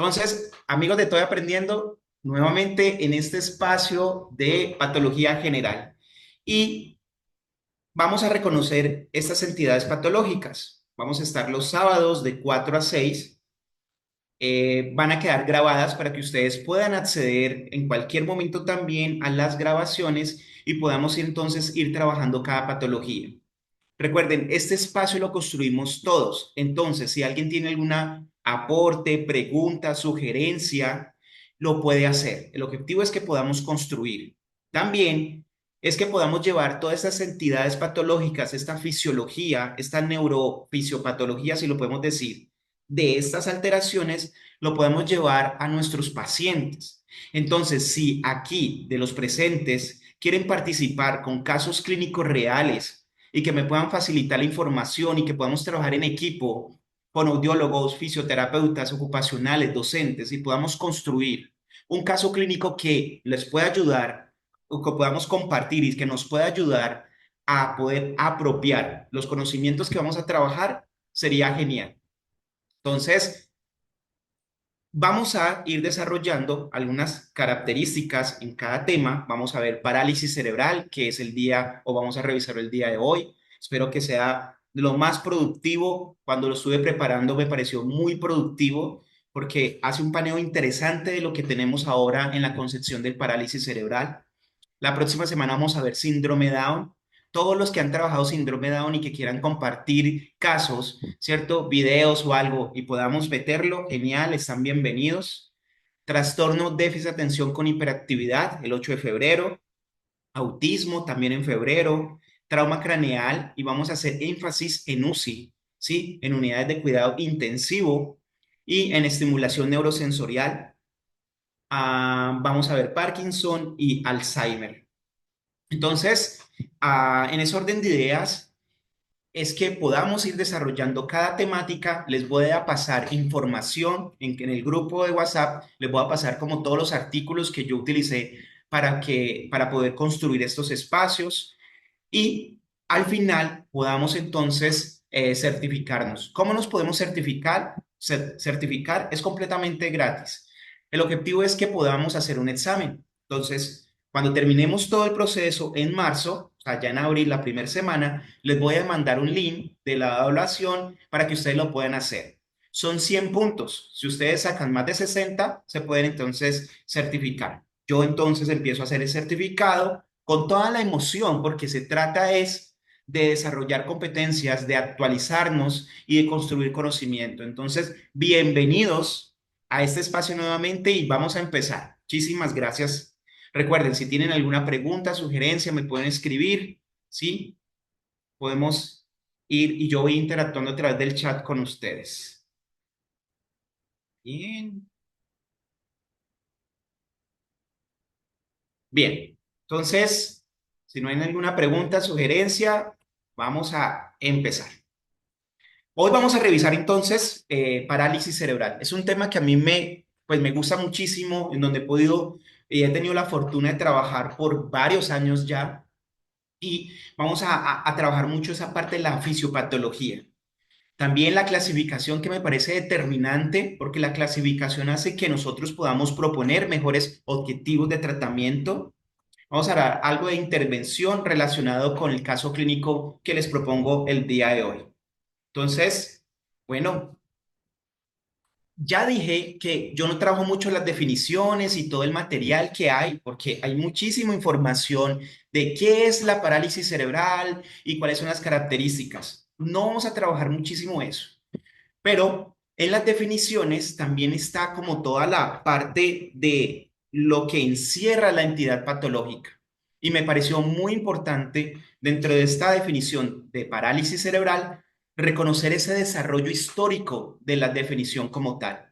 Entonces, amigos de Estoy Aprendiendo, nuevamente en este espacio de patología general. Y vamos a reconocer estas entidades patológicas. Vamos a estar los sábados de 4 a 6. Van a quedar grabadas para que ustedes puedan acceder en cualquier momento también a las grabaciones y podamos entonces ir trabajando cada patología. Recuerden, este espacio lo construimos todos. Entonces, si alguien tiene alguna aporte, pregunta, sugerencia, lo puede hacer. El objetivo es que podamos construir. También es que podamos llevar todas estas entidades patológicas, esta fisiología, esta neurofisiopatología, si lo podemos decir, de estas alteraciones, lo podemos llevar a nuestros pacientes. Entonces, si aquí de los presentes quieren participar con casos clínicos reales, y que me puedan facilitar la información y que podamos trabajar en equipo con audiólogos, fisioterapeutas ocupacionales, docentes y podamos construir un caso clínico que les pueda ayudar o que podamos compartir y que nos pueda ayudar a poder apropiar los conocimientos que vamos a trabajar, sería genial. Entonces, vamos a ir desarrollando algunas características en cada tema. Vamos a ver parálisis cerebral, que es el día, o vamos a revisar el día de hoy. Espero que sea lo más productivo. Cuando lo estuve preparando me pareció muy productivo porque hace un paneo interesante de lo que tenemos ahora en la concepción del parálisis cerebral. La próxima semana vamos a ver síndrome Down. Todos los que han trabajado síndrome Down y que quieran compartir casos, ¿cierto? Videos o algo y podamos meterlo, genial, están bienvenidos. Trastorno déficit de atención con hiperactividad, el 8 de febrero. Autismo, también en febrero. Trauma craneal y vamos a hacer énfasis en UCI, ¿sí? En unidades de cuidado intensivo y en estimulación neurosensorial. Vamos a ver Parkinson y Alzheimer. Entonces, en ese orden de ideas, es que podamos ir desarrollando cada temática. Les voy a pasar información en el grupo de WhatsApp, les voy a pasar como todos los artículos que yo utilicé para poder construir estos espacios y al final podamos entonces certificarnos. ¿Cómo nos podemos certificar? Certificar es completamente gratis. El objetivo es que podamos hacer un examen. Entonces, cuando terminemos todo el proceso en marzo, o sea, ya en abril, la primera semana, les voy a mandar un link de la evaluación para que ustedes lo puedan hacer. Son 100 puntos. Si ustedes sacan más de 60, se pueden entonces certificar. Yo entonces empiezo a hacer el certificado con toda la emoción, porque se trata es de desarrollar competencias, de actualizarnos y de construir conocimiento. Entonces, bienvenidos a este espacio nuevamente y vamos a empezar. Muchísimas gracias. Recuerden, si tienen alguna pregunta, sugerencia, me pueden escribir, ¿sí? Podemos ir y yo voy interactuando a través del chat con ustedes. Bien. Bien. Entonces, si no hay ninguna pregunta, sugerencia, vamos a empezar. Hoy vamos a revisar entonces parálisis cerebral. Es un tema que a mí pues me gusta muchísimo, en donde he podido y he tenido la fortuna de trabajar por varios años ya y vamos a trabajar mucho esa parte de la fisiopatología. También la clasificación que me parece determinante porque la clasificación hace que nosotros podamos proponer mejores objetivos de tratamiento. Vamos a dar algo de intervención relacionado con el caso clínico que les propongo el día de hoy. Entonces, bueno, ya dije que yo no trabajo mucho las definiciones y todo el material que hay, porque hay muchísima información de qué es la parálisis cerebral y cuáles son las características. No vamos a trabajar muchísimo eso, pero en las definiciones también está como toda la parte de lo que encierra la entidad patológica. Y me pareció muy importante dentro de esta definición de parálisis cerebral reconocer ese desarrollo histórico de la definición como tal.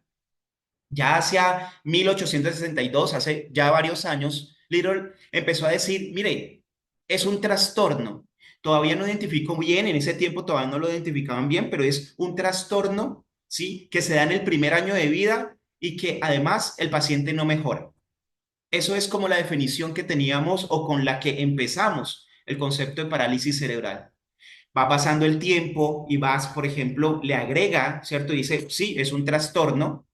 Ya hacia 1862, hace ya varios años, Little empezó a decir, mire, es un trastorno. Todavía no identifico bien, en ese tiempo todavía no lo identificaban bien, pero es un trastorno, ¿sí? Que se da en el primer año de vida y que además el paciente no mejora. Eso es como la definición que teníamos o con la que empezamos el concepto de parálisis cerebral. Va pasando el tiempo y vas, por ejemplo, le agrega, ¿cierto? Dice, sí, es un trastorno,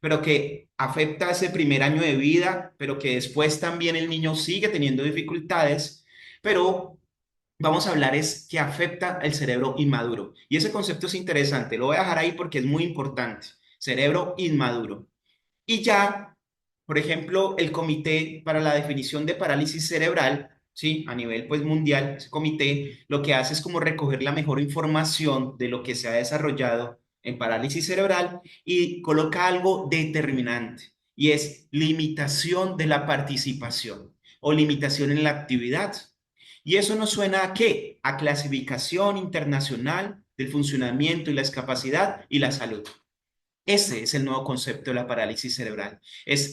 pero que afecta ese primer año de vida, pero que después también el niño sigue teniendo dificultades, pero vamos a hablar es que afecta el cerebro inmaduro. Y ese concepto es interesante, lo voy a dejar ahí porque es muy importante. Cerebro inmaduro. Y ya, por ejemplo, el Comité para la Definición de Parálisis Cerebral, ¿sí? A nivel pues mundial, ese comité lo que hace es como recoger la mejor información de lo que se ha desarrollado en parálisis cerebral y coloca algo determinante y es limitación de la participación o limitación en la actividad. ¿Y eso nos suena a qué? A clasificación internacional del funcionamiento y la discapacidad y la salud. Ese es el nuevo concepto de la parálisis cerebral.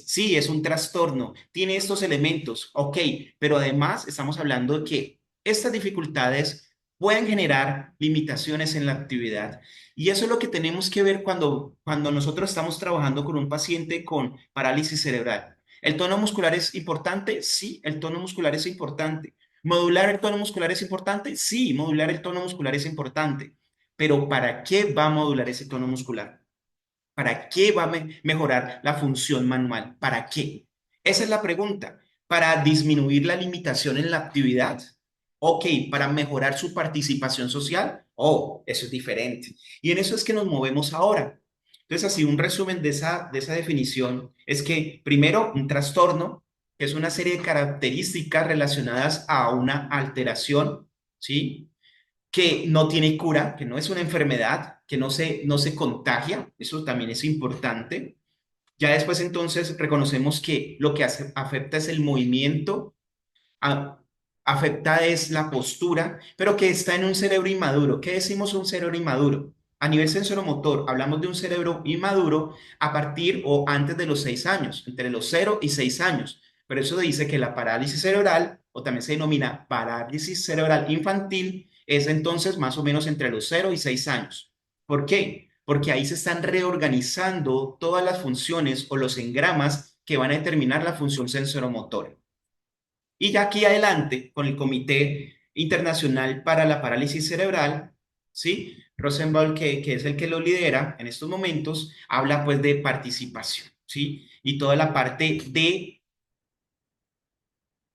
Sí, es un trastorno, tiene estos elementos, ok, pero además estamos hablando de que estas dificultades pueden generar limitaciones en la actividad. Y eso es lo que tenemos que ver cuando nosotros estamos trabajando con un paciente con parálisis cerebral. ¿El tono muscular es importante? Sí, el tono muscular es importante. ¿Modular el tono muscular es importante? Sí, modular el tono muscular es importante. Pero ¿para qué va a modular ese tono muscular? ¿Para qué va a mejorar la función manual? ¿Para qué? Esa es la pregunta. ¿Para disminuir la limitación en la actividad? Ok, ¿para mejorar su participación social? Oh, eso es diferente. Y en eso es que nos movemos ahora. Entonces, así un resumen de esa definición es que, primero, un trastorno, que es una serie de características relacionadas a una alteración, ¿sí? Que no tiene cura, que no es una enfermedad, que no se contagia, eso también es importante. Ya después entonces reconocemos que lo que afecta es el movimiento, a- afecta es la postura, pero que está en un cerebro inmaduro. ¿Qué decimos un cerebro inmaduro? A nivel sensoromotor, hablamos de un cerebro inmaduro a partir o antes de los 6 años, entre los 0 y 6 años. Pero eso dice que la parálisis cerebral, o también se denomina parálisis cerebral infantil, es entonces más o menos entre los 0 y 6 años. ¿Por qué? Porque ahí se están reorganizando todas las funciones o los engramas que van a determinar la función sensoromotora. Y ya aquí adelante, con el Comité Internacional para la Parálisis Cerebral, ¿sí? Rosenbaum, que es el que lo lidera en estos momentos, habla pues de participación, ¿sí? Y toda la parte de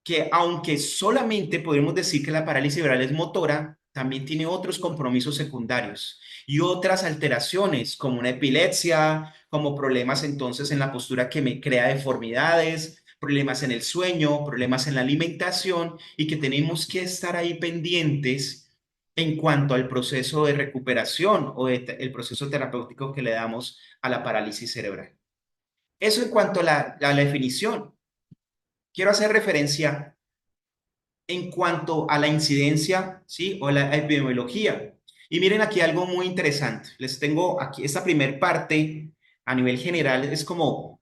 que aunque solamente podemos decir que la parálisis cerebral es motora, también tiene otros compromisos secundarios y otras alteraciones, como una epilepsia, como problemas entonces en la postura que me crea deformidades, problemas en el sueño, problemas en la alimentación y que tenemos que estar ahí pendientes en cuanto al proceso de recuperación o el proceso terapéutico que le damos a la parálisis cerebral. Eso en cuanto a la definición. Quiero hacer referencia en cuanto a la incidencia, ¿sí? O la epidemiología. Y miren aquí algo muy interesante. Les tengo aquí esta primer parte a nivel general, es como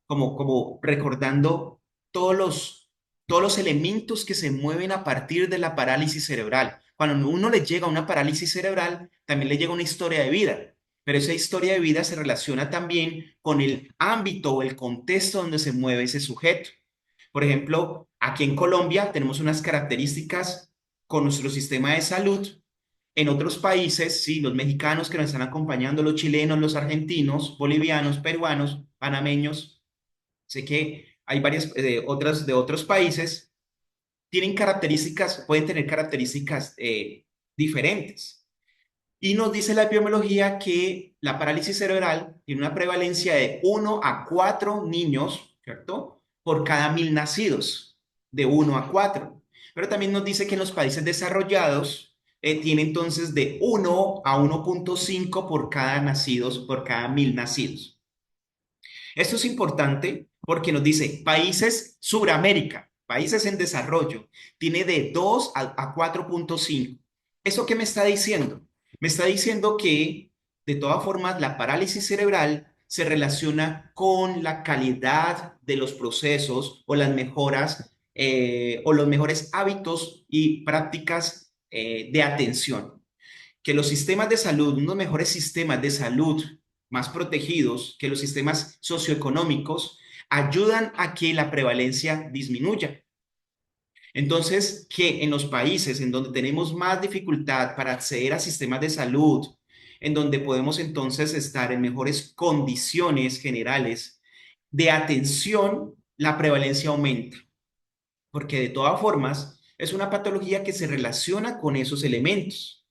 recordando todos los, todos los elementos que se mueven a partir de la parálisis cerebral. Cuando uno le llega a una parálisis cerebral, también le llega una historia de vida. Pero esa historia de vida se relaciona también con el ámbito o el contexto donde se mueve ese sujeto. Por ejemplo, aquí en Colombia tenemos unas características con nuestro sistema de salud. En otros países, sí, los mexicanos que nos están acompañando, los chilenos, los argentinos, bolivianos, peruanos, panameños, sé que hay varias otras de otros países, tienen características, pueden tener características diferentes. Y nos dice la epidemiología que la parálisis cerebral tiene una prevalencia de 1 a 4 niños, ¿cierto? Por cada 1.000 nacidos, de 1 a 4. Pero también nos dice que en los países desarrollados tiene entonces de 1 a 1,5 por cada nacidos, por cada 1.000 nacidos. Esto es importante porque nos dice países Suramérica, países en desarrollo, tiene de 2 a 4,5. ¿Eso qué me está diciendo? Me está diciendo que, de todas formas, la parálisis cerebral se relaciona con la calidad de los procesos o las mejoras o los mejores hábitos y prácticas de atención. Que los sistemas de salud, unos mejores sistemas de salud más protegidos que los sistemas socioeconómicos, ayudan a que la prevalencia disminuya. Entonces, que en los países en donde tenemos más dificultad para acceder a sistemas de salud, en donde podemos entonces estar en mejores condiciones generales, de atención, la prevalencia aumenta, porque de todas formas es una patología que se relaciona con esos elementos.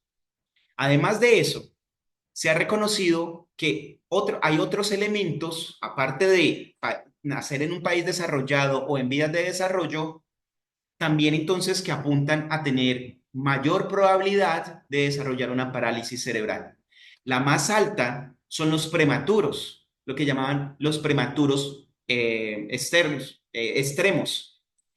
Además de eso, se ha reconocido que hay otros elementos, aparte de nacer en un país desarrollado o en vías de desarrollo, también entonces que apuntan a tener mayor probabilidad de desarrollar una parálisis cerebral. La más alta son los prematuros, lo que llamaban los prematuros extremos,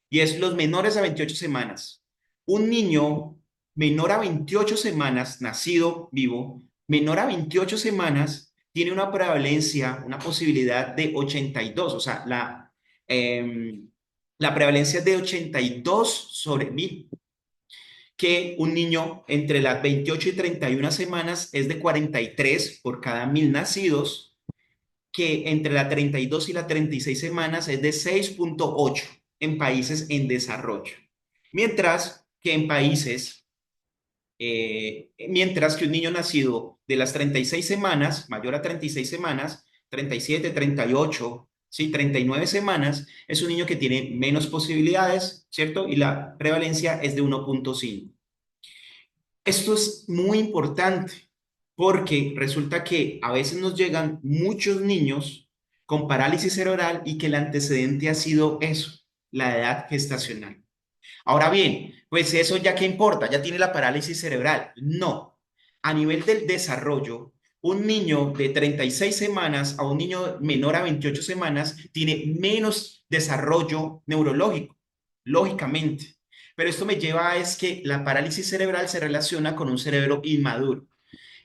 y es los menores a 28 semanas. Un niño menor a 28 semanas, nacido vivo, menor a 28 semanas, tiene una prevalencia, una posibilidad de 82, o sea, la prevalencia es de 82 sobre 1000, que un niño entre las 28 y 31 semanas es de 43 por cada 1000 nacidos, que entre la 32 y la 36 semanas es de 6,8 en países en desarrollo. Mientras que un niño nacido de las 36 semanas, mayor a 36 semanas, 37, 38, ¿sí? 39 semanas, es un niño que tiene menos posibilidades, ¿cierto? Y la prevalencia es de 1,5. Esto es muy importante porque resulta que a veces nos llegan muchos niños con parálisis cerebral y que el antecedente ha sido eso, la edad gestacional. Ahora bien, pues eso ya qué importa, ya tiene la parálisis cerebral. No, a nivel del desarrollo, un niño de 36 semanas a un niño menor a 28 semanas tiene menos desarrollo neurológico, lógicamente. Pero esto me lleva a es que la parálisis cerebral se relaciona con un cerebro inmaduro.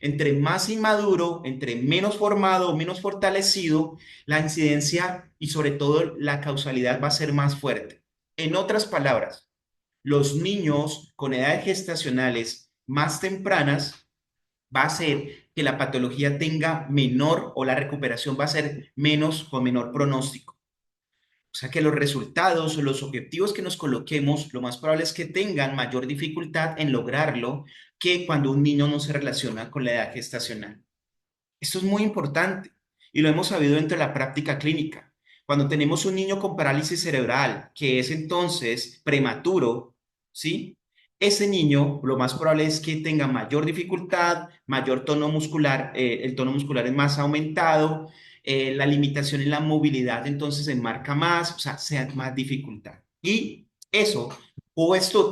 Entre más inmaduro, entre menos formado, menos fortalecido, la incidencia y sobre todo la causalidad va a ser más fuerte. En otras palabras, los niños con edades gestacionales más tempranas va a ser que la patología tenga menor o la recuperación va a ser menos o menor pronóstico. O sea que los resultados o los objetivos que nos coloquemos, lo más probable es que tengan mayor dificultad en lograrlo que cuando un niño no se relaciona con la edad gestacional. Esto es muy importante y lo hemos sabido dentro de la práctica clínica. Cuando tenemos un niño con parálisis cerebral que es entonces prematuro, ¿sí? Ese niño lo más probable es que tenga mayor dificultad, mayor tono muscular, el tono muscular es más aumentado, la limitación en la movilidad entonces se enmarca más, o sea, sea más dificultad. Y eso,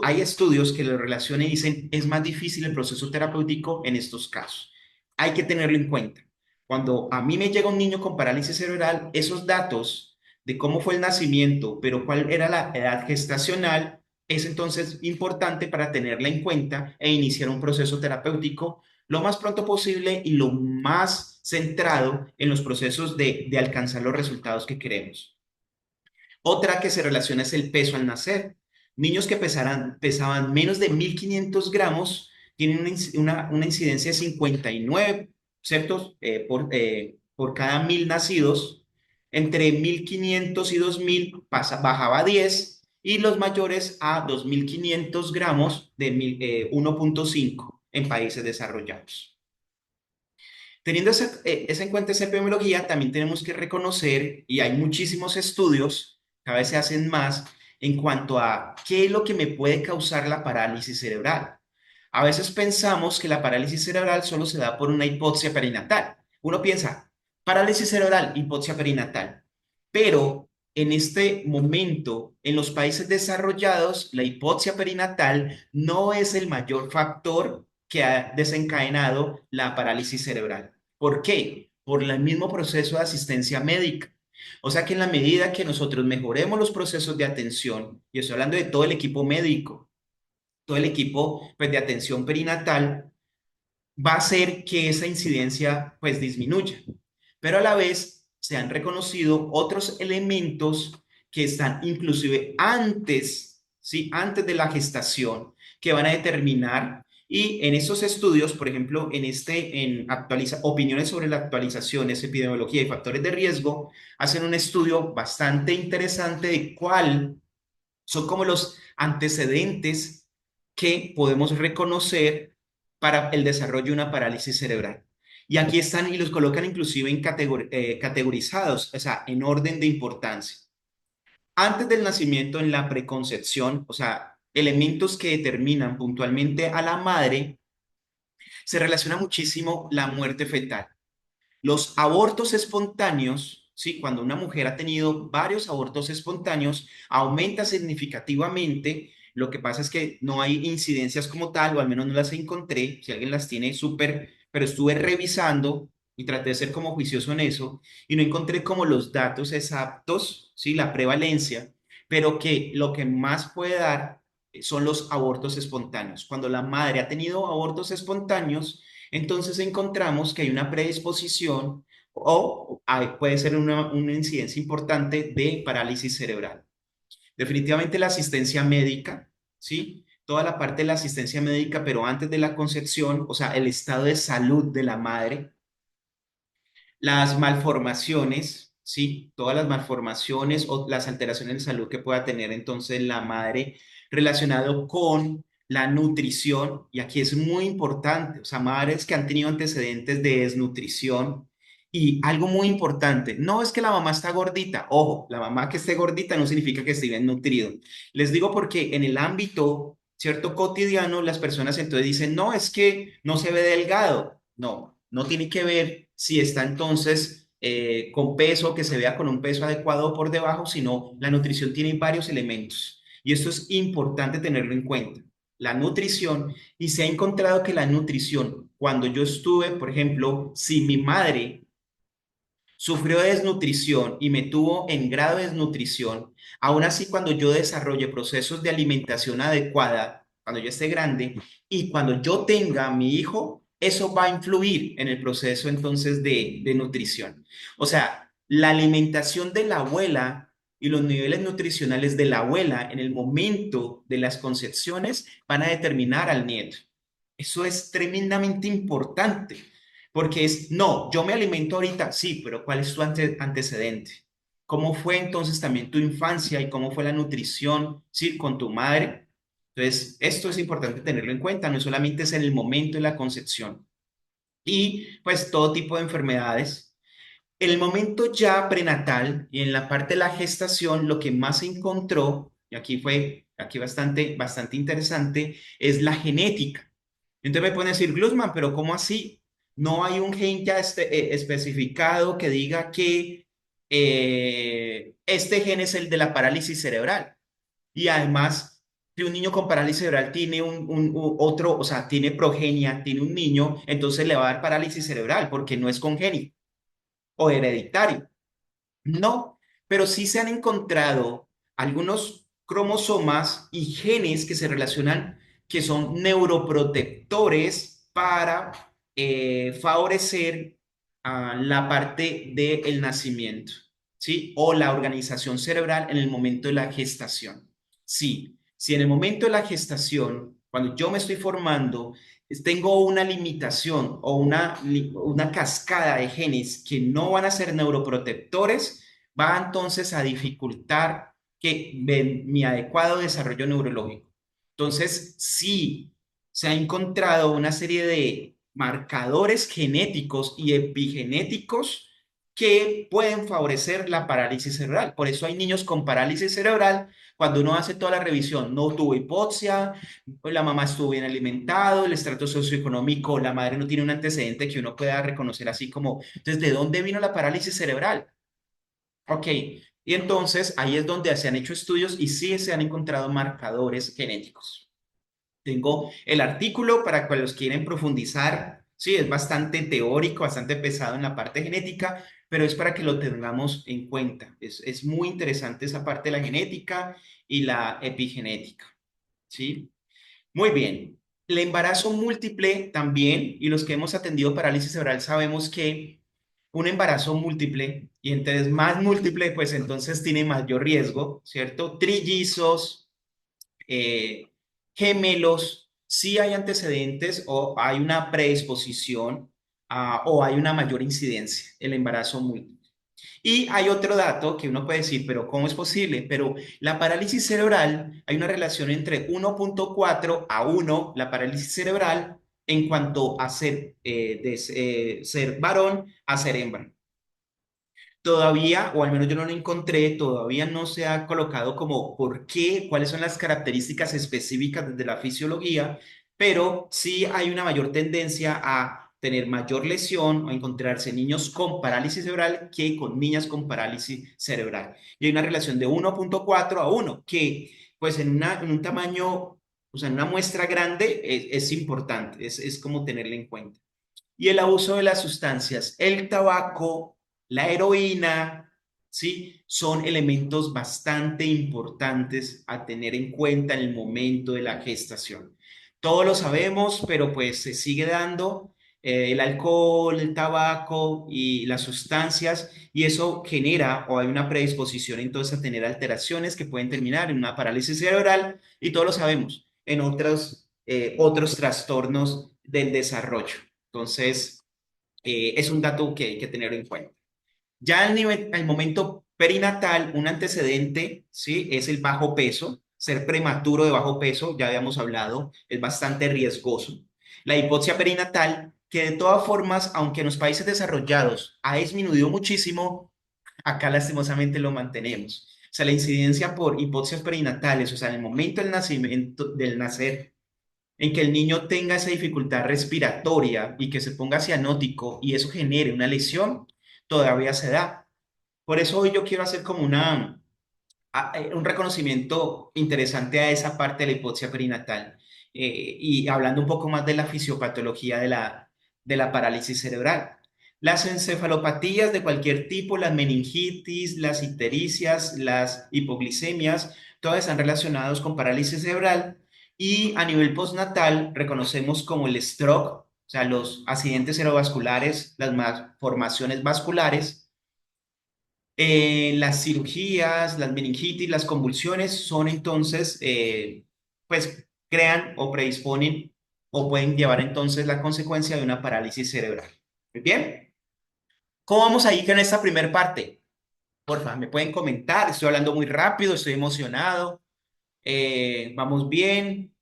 hay estudios que lo relacionan y dicen, es más difícil el proceso terapéutico en estos casos. Hay que tenerlo en cuenta. Cuando a mí me llega un niño con parálisis cerebral, esos datos de cómo fue el nacimiento, pero cuál era la edad gestacional, es entonces importante para tenerla en cuenta e iniciar un proceso terapéutico lo más pronto posible y lo más centrado en los procesos de alcanzar los resultados que queremos. Otra que se relaciona es el peso al nacer. Niños que pesaban menos de 1.500 gramos tienen una incidencia de 59, ¿cierto? Por cada 1.000 nacidos. Entre 1.500 y 2.000 bajaba a 10 y los mayores a 2.500 gramos de 1,5 en países desarrollados. Teniendo esa en cuenta esa epidemiología, también tenemos que reconocer, y hay muchísimos estudios, cada vez se hacen más, en cuanto a qué es lo que me puede causar la parálisis cerebral. A veces pensamos que la parálisis cerebral solo se da por una hipoxia perinatal. Uno piensa, parálisis cerebral, hipoxia perinatal. Pero en este momento, en los países desarrollados, la hipoxia perinatal no es el mayor factor que ha desencadenado la parálisis cerebral. ¿Por qué? Por el mismo proceso de asistencia médica. O sea que en la medida que nosotros mejoremos los procesos de atención, y estoy hablando de todo el equipo médico, todo el equipo pues, de atención perinatal, va a hacer que esa incidencia pues disminuya. Pero a la vez se han reconocido otros elementos que están inclusive antes, ¿sí? Antes de la gestación, que van a determinar y en esos estudios, por ejemplo, opiniones sobre la actualización, epidemiología y factores de riesgo, hacen un estudio bastante interesante de cuál son como los antecedentes que podemos reconocer para el desarrollo de una parálisis cerebral. Y aquí están y los colocan inclusive en categorizados, o sea, en orden de importancia. Antes del nacimiento, en la preconcepción, o sea, elementos que determinan puntualmente a la madre, se relaciona muchísimo la muerte fetal. Los abortos espontáneos, ¿sí? Cuando una mujer ha tenido varios abortos espontáneos, aumenta significativamente. Lo que pasa es que no hay incidencias como tal, o al menos no las encontré. Si alguien las tiene, súper, pero estuve revisando y traté de ser como juicioso en eso y no encontré como los datos exactos, ¿sí? La prevalencia, pero que lo que más puede dar son los abortos espontáneos. Cuando la madre ha tenido abortos espontáneos, entonces encontramos que hay una predisposición o puede ser una incidencia importante de parálisis cerebral. Definitivamente la asistencia médica, ¿sí? Toda la parte de la asistencia médica, pero antes de la concepción, o sea, el estado de salud de la madre, las malformaciones, ¿sí? Todas las malformaciones o las alteraciones de salud que pueda tener entonces la madre relacionado con la nutrición, y aquí es muy importante, o sea, madres que han tenido antecedentes de desnutrición. Y algo muy importante, no es que la mamá está gordita, ojo, la mamá que esté gordita no significa que esté bien nutrido. Les digo porque en el ámbito, cierto, cotidiano, las personas entonces dicen, no, es que no se ve delgado. No, no tiene que ver si está entonces con peso, que se vea con un peso adecuado o por debajo, sino la nutrición tiene varios elementos. Y esto es importante tenerlo en cuenta. La nutrición, y se ha encontrado que la nutrición, cuando yo estuve, por ejemplo, si mi madre sufrió de desnutrición y me tuvo en grado de desnutrición, aún así cuando yo desarrolle procesos de alimentación adecuada, cuando yo esté grande y cuando yo tenga a mi hijo, eso va a influir en el proceso entonces de nutrición. O sea, la alimentación de la abuela y los niveles nutricionales de la abuela en el momento de las concepciones van a determinar al nieto. Eso es tremendamente importante. Porque es, no, yo me alimento ahorita, sí, pero ¿cuál es tu antecedente? ¿Cómo fue entonces también tu infancia y cómo fue la nutrición, sí, con tu madre? Entonces, esto es importante tenerlo en cuenta, no solamente es en el momento de la concepción. Y pues todo tipo de enfermedades. En el momento ya prenatal y en la parte de la gestación, lo que más se encontró, y aquí bastante interesante, es la genética. Entonces me pueden decir, Glusman, pero ¿cómo así? No hay un gen ya especificado que diga que este gen es el de la parálisis cerebral. Y además, si un niño con parálisis cerebral tiene otro, o sea, tiene progenia, tiene un niño, entonces le va a dar parálisis cerebral porque no es congénito o hereditario. No, pero sí se han encontrado algunos cromosomas y genes que se relacionan, que son neuroprotectores para favorecer la parte del nacimiento, ¿sí? O la organización cerebral en el momento de la gestación. Sí, si en el momento de la gestación, cuando yo me estoy formando, tengo una limitación o una cascada de genes que no van a ser neuroprotectores, va entonces a dificultar mi adecuado desarrollo neurológico. Entonces, sí, se ha encontrado una serie de marcadores genéticos y epigenéticos que pueden favorecer la parálisis cerebral. Por eso hay niños con parálisis cerebral. Cuando uno hace toda la revisión, no tuvo hipoxia, la mamá estuvo bien alimentado, el estrato socioeconómico, la madre no tiene un antecedente que uno pueda reconocer así como, entonces, ¿de dónde vino la parálisis cerebral? Ok, y entonces ahí es donde se han hecho estudios y sí se han encontrado marcadores genéticos. Tengo el artículo para que los quieren profundizar. Sí, es bastante teórico, bastante pesado en la parte genética, pero es para que lo tengamos en cuenta. Es muy interesante esa parte de la genética y la epigenética. ¿Sí? Muy bien. El embarazo múltiple también, y los que hemos atendido parálisis cerebral sabemos que un embarazo múltiple, y entonces más múltiple, pues entonces tiene mayor riesgo, ¿cierto? Trillizos, eh, gemelos, si hay antecedentes o hay una predisposición o hay una mayor incidencia, el embarazo múltiple. Y hay otro dato que uno puede decir, pero ¿cómo es posible? Pero la parálisis cerebral, hay una relación entre 1.4 a 1, la parálisis cerebral en cuanto a ser varón a ser hembra. Todavía, o al menos yo no lo encontré, todavía no se ha colocado como por qué, cuáles son las características específicas desde la fisiología, pero sí hay una mayor tendencia a tener mayor lesión o a encontrarse niños con parálisis cerebral que con niñas con parálisis cerebral. Y hay una relación de 1,4 a 1, que pues en un tamaño, o sea, en una muestra grande es importante, es como tenerla en cuenta. Y el abuso de las sustancias, el tabaco, la heroína, ¿sí? Son elementos bastante importantes a tener en cuenta en el momento de la gestación. Todos lo sabemos, pero pues se sigue dando el alcohol, el tabaco y las sustancias, y eso genera o hay una predisposición entonces a tener alteraciones que pueden terminar en una parálisis cerebral, y todos lo sabemos, en otros trastornos del desarrollo. Entonces, es un dato que hay que tener en cuenta. Ya al momento perinatal, un antecedente, ¿sí? Es el bajo peso. Ser prematuro de bajo peso, ya habíamos hablado, es bastante riesgoso. La hipoxia perinatal, que de todas formas, aunque en los países desarrollados ha disminuido muchísimo, acá lastimosamente lo mantenemos. O sea, la incidencia por hipoxias perinatales, o sea, en el momento del nacimiento, del nacer, en que el niño tenga esa dificultad respiratoria y que se ponga cianótico y eso genere una lesión, todavía se da. Por eso hoy yo quiero hacer como un reconocimiento interesante a esa parte de la hipoxia perinatal, y hablando un poco más de la fisiopatología de la parálisis cerebral. Las encefalopatías de cualquier tipo, las meningitis, las ictericias, las hipoglicemias, todas están relacionadas con parálisis cerebral, y a nivel postnatal reconocemos como el stroke, o sea, los accidentes cerebrovasculares, las malformaciones vasculares, las cirugías, las meningitis, las convulsiones son entonces, pues crean o predisponen o pueden llevar entonces la consecuencia de una parálisis cerebral. Muy bien. ¿Cómo vamos ahí con esta primera parte? Porfa, me pueden comentar. Estoy hablando muy rápido, estoy emocionado. ¿Vamos bien?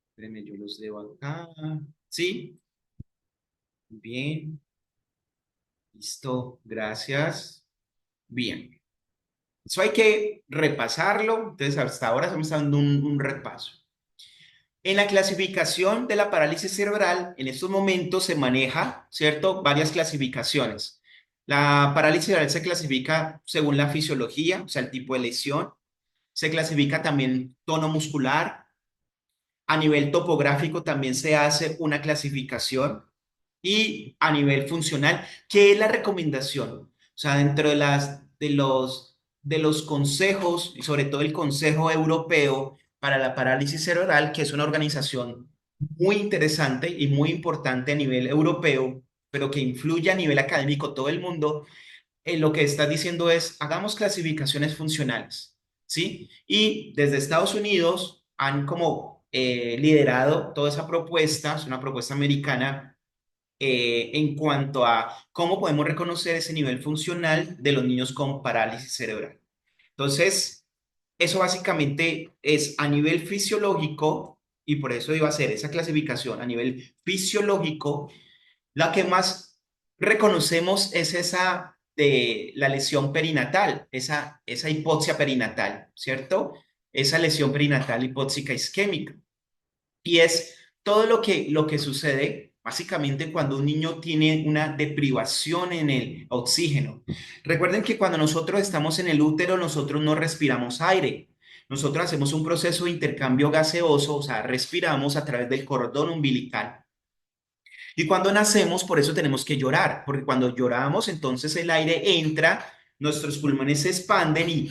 Espérenme, yo los debo acá. Sí, bien. Listo, gracias. Bien. Eso hay que repasarlo. Entonces, hasta ahora estamos dando un repaso. En la clasificación de la parálisis cerebral, en estos momentos se maneja, ¿cierto? Varias clasificaciones. La parálisis cerebral se clasifica según la fisiología, o sea, el tipo de lesión. Se clasifica también tono muscular. A nivel topográfico también se hace una clasificación, y a nivel funcional, ¿qué es la recomendación? O sea, dentro de los consejos, y sobre todo el Consejo Europeo para la Parálisis Cerebral, que es una organización muy interesante y muy importante a nivel europeo, pero que influye a nivel académico todo el mundo, lo que está diciendo es, hagamos clasificaciones funcionales, ¿sí? Y desde Estados Unidos han como liderado toda esa propuesta, es una propuesta americana, en cuanto a cómo podemos reconocer ese nivel funcional de los niños con parálisis cerebral. Entonces, eso básicamente es a nivel fisiológico, y por eso iba a ser esa clasificación a nivel fisiológico. La que más reconocemos es esa de la lesión perinatal, esa hipoxia perinatal, ¿cierto? Esa lesión perinatal hipóxica isquémica. Y es todo lo que sucede básicamente cuando un niño tiene una deprivación en el oxígeno. Recuerden que cuando nosotros estamos en el útero, nosotros no respiramos aire. Nosotros hacemos un proceso de intercambio gaseoso, o sea, respiramos a través del cordón umbilical. Y cuando nacemos, por eso tenemos que llorar, porque cuando lloramos, entonces el aire entra, nuestros pulmones se expanden y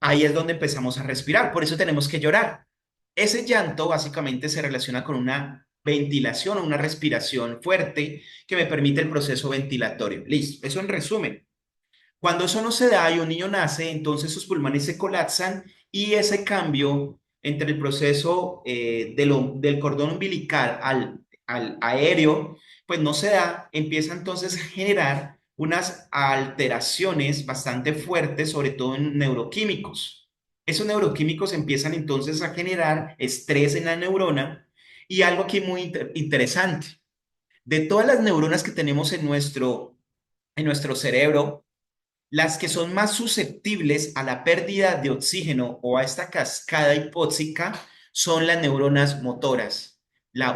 ahí es donde empezamos a respirar. Por eso tenemos que llorar. Ese llanto básicamente se relaciona con una ventilación o una respiración fuerte que me permite el proceso ventilatorio. Listo, eso en resumen. Cuando eso no se da y un niño nace, entonces sus pulmones se colapsan, y ese cambio entre el proceso del cordón umbilical al aéreo, pues no se da, empieza entonces a generar unas alteraciones bastante fuertes, sobre todo en neuroquímicos. Esos neuroquímicos empiezan entonces a generar estrés en la neurona y algo aquí muy interesante. De todas las neuronas que tenemos en nuestro cerebro, las que son más susceptibles a la pérdida de oxígeno o a esta cascada hipóxica son las neuronas motoras.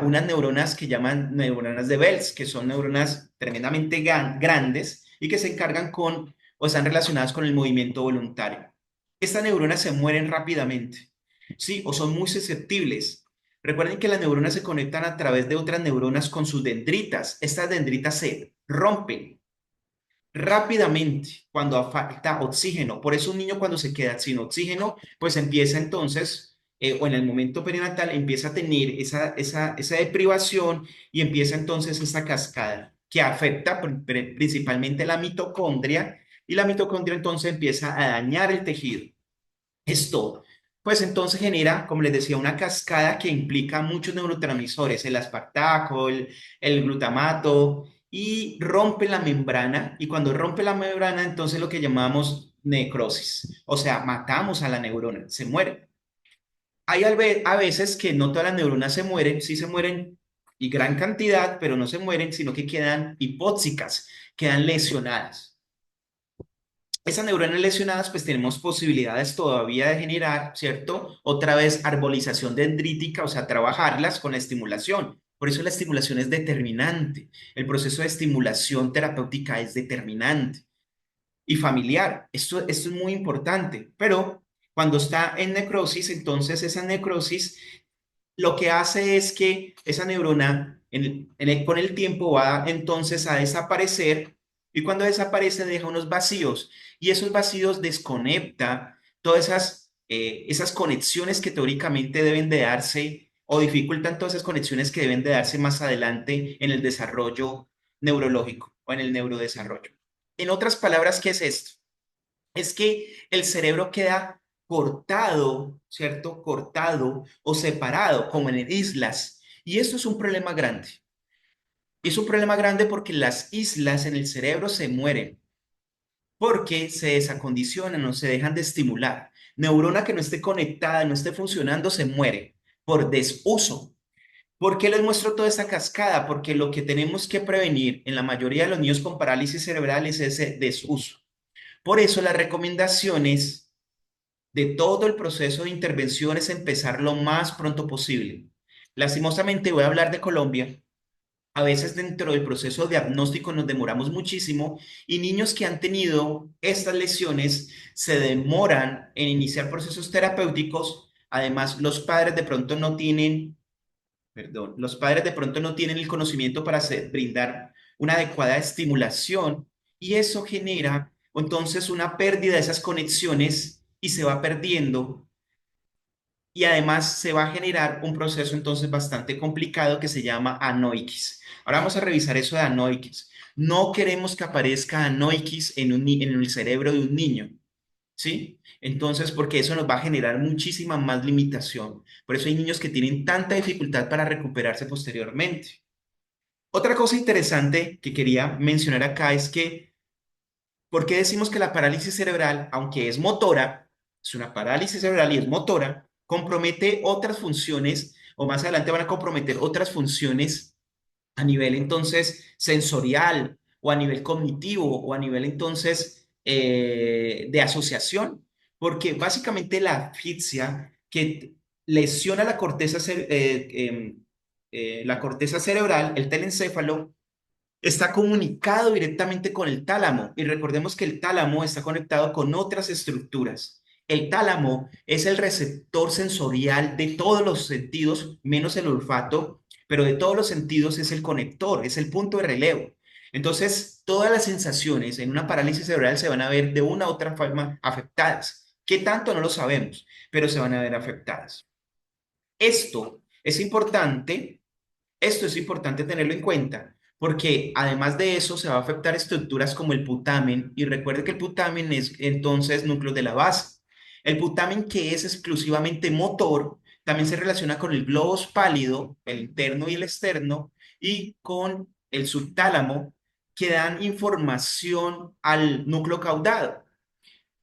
Unas neuronas que llaman neuronas de Bell, que son neuronas tremendamente grandes y que se encargan con o están relacionadas con el movimiento voluntario. Estas neuronas se mueren rápidamente, ¿sí? O son muy susceptibles. Recuerden que las neuronas se conectan a través de otras neuronas con sus dendritas. Estas dendritas se rompen rápidamente cuando falta oxígeno. Por eso un niño cuando se queda sin oxígeno, pues empieza entonces, o en el momento perinatal, empieza a tener esa deprivación y empieza entonces esa cascada que afecta principalmente la mitocondria y la mitocondria entonces empieza a dañar el tejido. Esto, pues entonces genera, como les decía, una cascada que implica muchos neurotransmisores, el aspartaco, el glutamato, y rompe la membrana. Y cuando rompe la membrana, entonces lo que llamamos necrosis, o sea, matamos a la neurona, se muere. Hay a veces que no todas las neuronas se mueren, sí se mueren y gran cantidad, pero no se mueren, sino que quedan hipóxicas, quedan lesionadas. Esas neuronas lesionadas, pues tenemos posibilidades todavía de generar, ¿cierto? Otra vez arbolización dendrítica, o sea, trabajarlas con la estimulación. Por eso la estimulación es determinante. El proceso de estimulación terapéutica es determinante y familiar. Esto es muy importante, pero cuando está en necrosis, entonces esa necrosis lo que hace es que esa neurona con el tiempo va entonces a desaparecer y cuando desaparece deja unos vacíos y esos vacíos desconecta todas esas conexiones que teóricamente deben de darse o dificultan todas esas conexiones que deben de darse más adelante en el desarrollo neurológico o en el neurodesarrollo. En otras palabras, ¿qué es esto? Es que el cerebro queda cortado, ¿cierto? Cortado o separado, como en islas. Y esto es un problema grande. Es un problema grande porque las islas en el cerebro se mueren, porque se desacondicionan o se dejan de estimular. Neurona que no esté conectada, no esté funcionando, se muere por desuso. ¿Por qué les muestro toda esta cascada? Porque lo que tenemos que prevenir en la mayoría de los niños con parálisis cerebral es ese desuso. Por eso las recomendaciones de todo el proceso de intervención es empezar lo más pronto posible. Lastimosamente voy a hablar de Colombia. A veces dentro del proceso de diagnóstico nos demoramos muchísimo y niños que han tenido estas lesiones se demoran en iniciar procesos terapéuticos. Además, los padres de pronto no tienen, perdón, los padres de pronto no tienen el conocimiento para brindar una adecuada estimulación y eso genera entonces una pérdida de esas conexiones y se va perdiendo y además se va a generar un proceso entonces bastante complicado que se llama anoikis. Ahora vamos a revisar eso de anoikis. No queremos que aparezca anoikis en el cerebro de un niño, ¿sí? Entonces, porque eso nos va a generar muchísima más limitación. Por eso hay niños que tienen tanta dificultad para recuperarse posteriormente. Otra cosa interesante que quería mencionar acá es que ¿por qué decimos que la parálisis cerebral, aunque es motora, es una parálisis cerebral y es motora, compromete otras funciones o más adelante van a comprometer otras funciones a nivel entonces sensorial o a nivel cognitivo o a nivel entonces de asociación? Porque básicamente la asfixia que lesiona la corteza cerebral, el telencéfalo, está comunicado directamente con el tálamo y recordemos que el tálamo está conectado con otras estructuras. El tálamo es el receptor sensorial de todos los sentidos, menos el olfato, pero de todos los sentidos es el conector, es el punto de relevo. Entonces, todas las sensaciones en una parálisis cerebral se van a ver de una u otra forma afectadas. ¿Qué tanto? No lo sabemos, pero se van a ver afectadas. Esto es importante esto es importante tenerlo en cuenta porque además de eso se va a afectar estructuras como el putamen y recuerde que el putamen es entonces núcleo de la base. El putamen que es exclusivamente motor también se relaciona con el globus pálido, el interno y el externo, y con el subtálamo que dan información al núcleo caudado.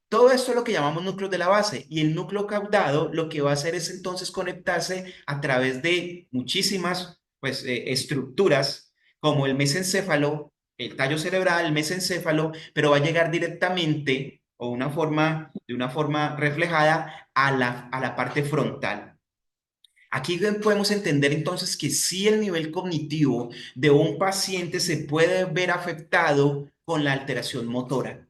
Todo esto es lo que llamamos núcleos de la base y el núcleo caudado lo que va a hacer es entonces conectarse a través de muchísimas pues, estructuras como el mesencéfalo, el tallo cerebral, el mesencéfalo, pero va a llegar directamente o de una forma reflejada a la parte frontal. Aquí bien podemos entender entonces que sí el nivel cognitivo de un paciente se puede ver afectado con la alteración motora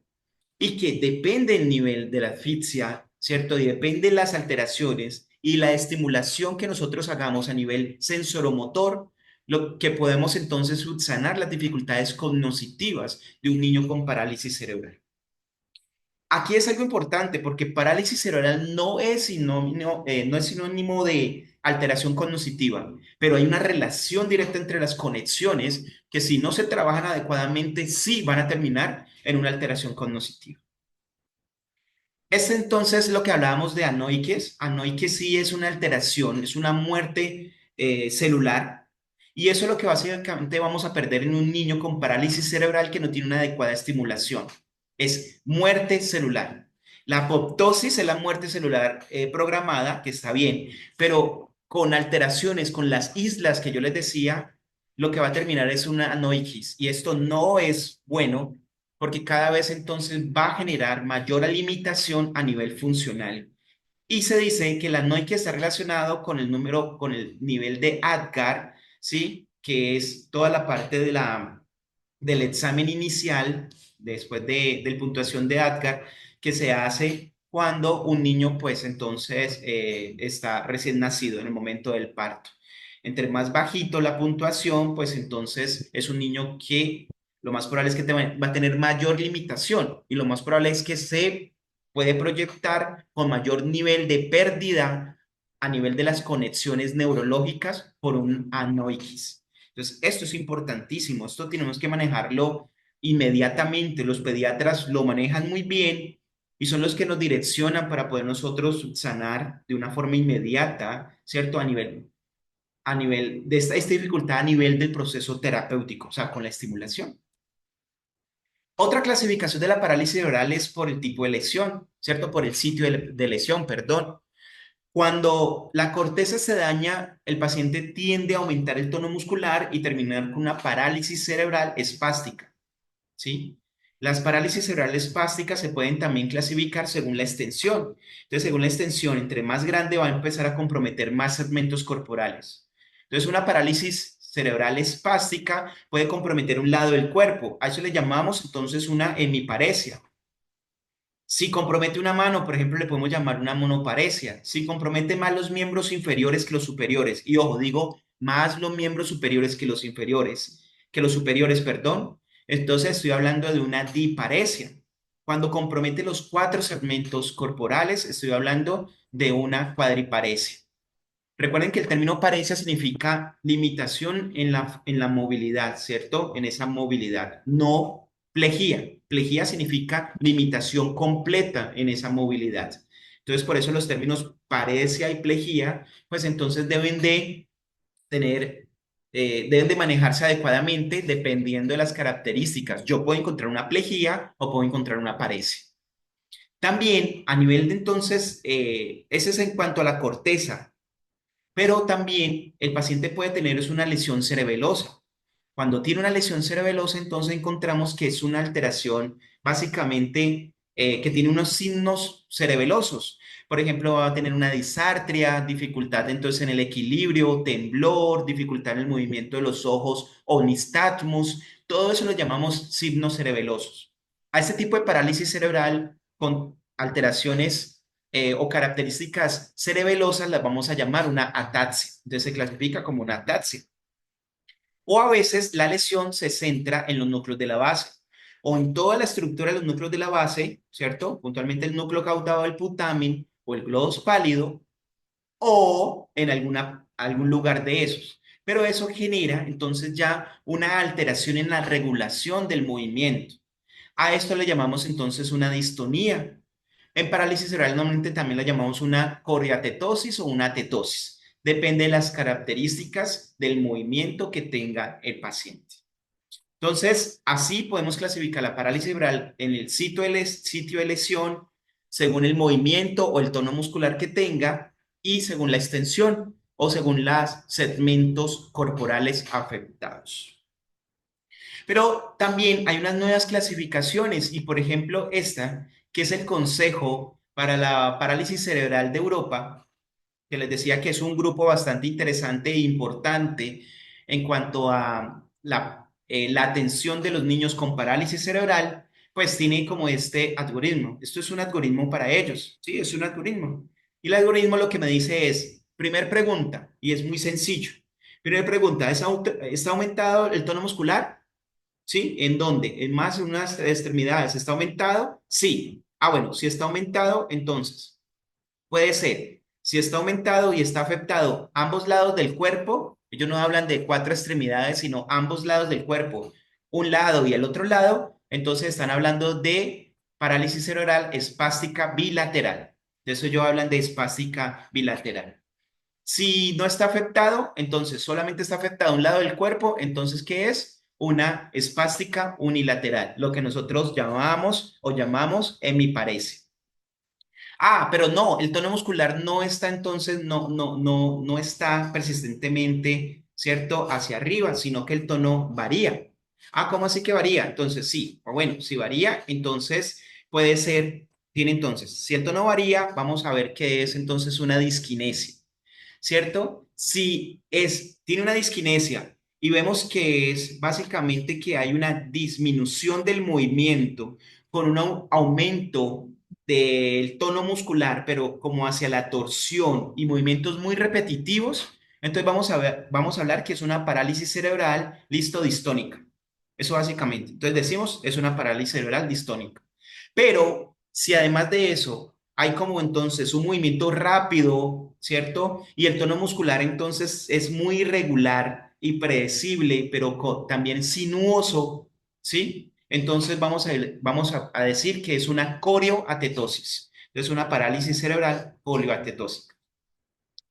y que depende el nivel de la asfixia, ¿cierto? Y depende de las alteraciones y la estimulación que nosotros hagamos a nivel sensoromotor, lo que podemos entonces subsanar las dificultades cognitivas de un niño con parálisis cerebral. Aquí es algo importante porque parálisis cerebral no es sinónimo de alteración cognitiva, pero hay una relación directa entre las conexiones que si no se trabajan adecuadamente, sí van a terminar en una alteración cognitiva. Es entonces lo que hablábamos de anoiques. Anoiques sí es una alteración, es una muerte celular. Y eso es lo que básicamente vamos a perder en un niño con parálisis cerebral que no tiene una adecuada estimulación. Es muerte celular. La apoptosis es la muerte celular programada, que está bien, pero con alteraciones, con las islas que yo les decía, lo que va a terminar es una anoiquis. Y esto no es bueno porque cada vez entonces va a generar mayor limitación a nivel funcional. Y se dice que la NOIC está relacionado con el número, con el nivel de ADGAR, ¿sí? Que es toda la parte del examen inicial, después de puntuación de ADGAR, que se hace cuando un niño, pues entonces está recién nacido en el momento del parto. Entre más bajito la puntuación, pues entonces es un niño que lo más probable es que va a tener mayor limitación y lo más probable es que se puede proyectar con mayor nivel de pérdida a nivel de las conexiones neurológicas por un anoiquis. Entonces, esto es importantísimo, esto tenemos que manejarlo inmediatamente. Los pediatras lo manejan muy bien y son los que nos direccionan para poder nosotros sanar de una forma inmediata, ¿cierto? A nivel de esta dificultad a nivel del proceso terapéutico, o sea, con la estimulación. Otra clasificación de la parálisis cerebral es por el tipo de lesión, ¿cierto? Por el sitio de lesión, perdón. Cuando la corteza se daña, el paciente tiende a aumentar el tono muscular y terminar con una parálisis cerebral espástica, ¿sí? Las parálisis cerebrales espásticas se pueden también clasificar según la extensión. Entonces, según la extensión, entre más grande va a empezar a comprometer más segmentos corporales. Entonces, una parálisis cerebral espástica puede comprometer un lado del cuerpo. A eso le llamamos entonces una hemiparesia. Si compromete una mano, por ejemplo, le podemos llamar una monoparesia. Si compromete más los miembros inferiores que los superiores, y ojo, digo más los miembros superiores que los superiores, perdón, entonces estoy hablando de una diparesia. Cuando compromete los cuatro segmentos corporales, estoy hablando de una cuadriparesia. Recuerden que el término paresia significa limitación en la movilidad, ¿cierto? En esa movilidad, no plejía. Plejía significa limitación completa en esa movilidad. Entonces, por eso los términos paresia y plejía, pues entonces tener, deben de manejarse adecuadamente dependiendo de las características. Yo puedo encontrar una plejía o puedo encontrar una paresia. También a nivel de entonces, ese es en cuanto a la corteza. Pero también el paciente puede tener es una lesión cerebelosa. Cuando tiene una lesión cerebelosa, entonces encontramos que es una alteración básicamente que tiene unos signos cerebelosos. Por ejemplo, va a tener una disartria, dificultad entonces en el equilibrio, temblor, dificultad en el movimiento de los ojos o nistagmus. Todo eso lo llamamos signos cerebelosos. A este tipo de parálisis cerebral con alteraciones o características cerebelosas las vamos a llamar una ataxia. Entonces se clasifica como una ataxia. O a veces la lesión se centra en los núcleos de la base o en toda la estructura de los núcleos de la base, ¿cierto? Puntualmente el núcleo caudado del putamen o el globus pálido o en algún lugar de esos. Pero eso genera entonces ya una alteración en la regulación del movimiento. A esto le llamamos entonces una distonía. En parálisis cerebral normalmente también la llamamos una coriatetosis o una tetosis. Depende de las características del movimiento que tenga el paciente. Entonces, así podemos clasificar la parálisis cerebral en el sitio de lesión, según el movimiento o el tono muscular que tenga y según la extensión o según los segmentos corporales afectados. Pero también hay unas nuevas clasificaciones y, por ejemplo, esta, que es el Consejo para la Parálisis Cerebral de Europa, que les decía que es un grupo bastante interesante e importante en cuanto a la atención de los niños con parálisis cerebral, pues tiene como este algoritmo. Esto es un algoritmo para ellos, ¿sí? Es un algoritmo. Y el algoritmo lo que me dice es, primer pregunta, y es muy sencillo. Primera pregunta, ¿está aumentado el tono muscular? ¿Sí? ¿En dónde? ¿En más de unas extremidades? ¿Está aumentado? Sí. Ah, bueno, si está aumentado, entonces puede ser, si está aumentado y está afectado ambos lados del cuerpo, ellos no hablan de cuatro extremidades, sino ambos lados del cuerpo, un lado y el otro lado, entonces están hablando de parálisis cerebral espástica bilateral. De eso ellos hablan de espástica bilateral. Si no está afectado, entonces solamente está afectado un lado del cuerpo, entonces ¿qué es? Una espástica unilateral, lo que nosotros llamamos o llamamos hemiparesia. Ah, pero no, el tono muscular no está entonces, no está persistentemente, ¿cierto? Hacia arriba, sino que el tono varía. Ah, ¿cómo así que varía? Entonces sí, o bueno, si varía, entonces puede ser, tiene entonces, si el tono varía, vamos a ver qué es entonces una disquinesia. ¿Cierto? Si tiene una disquinesia y vemos que es básicamente que hay una disminución del movimiento con un aumento del tono muscular, pero como hacia la torsión y movimientos muy repetitivos, entonces vamos a hablar que es una parálisis cerebral, listo, distónica. Eso básicamente. Entonces decimos, es una parálisis cerebral distónica. Pero si además de eso hay como entonces un movimiento rápido, ¿cierto? Y el tono muscular entonces es muy irregular y predecible, pero también sinuoso, ¿sí? Entonces vamos a decir que es una corioatetosis. Es una parálisis cerebral corioatetósica.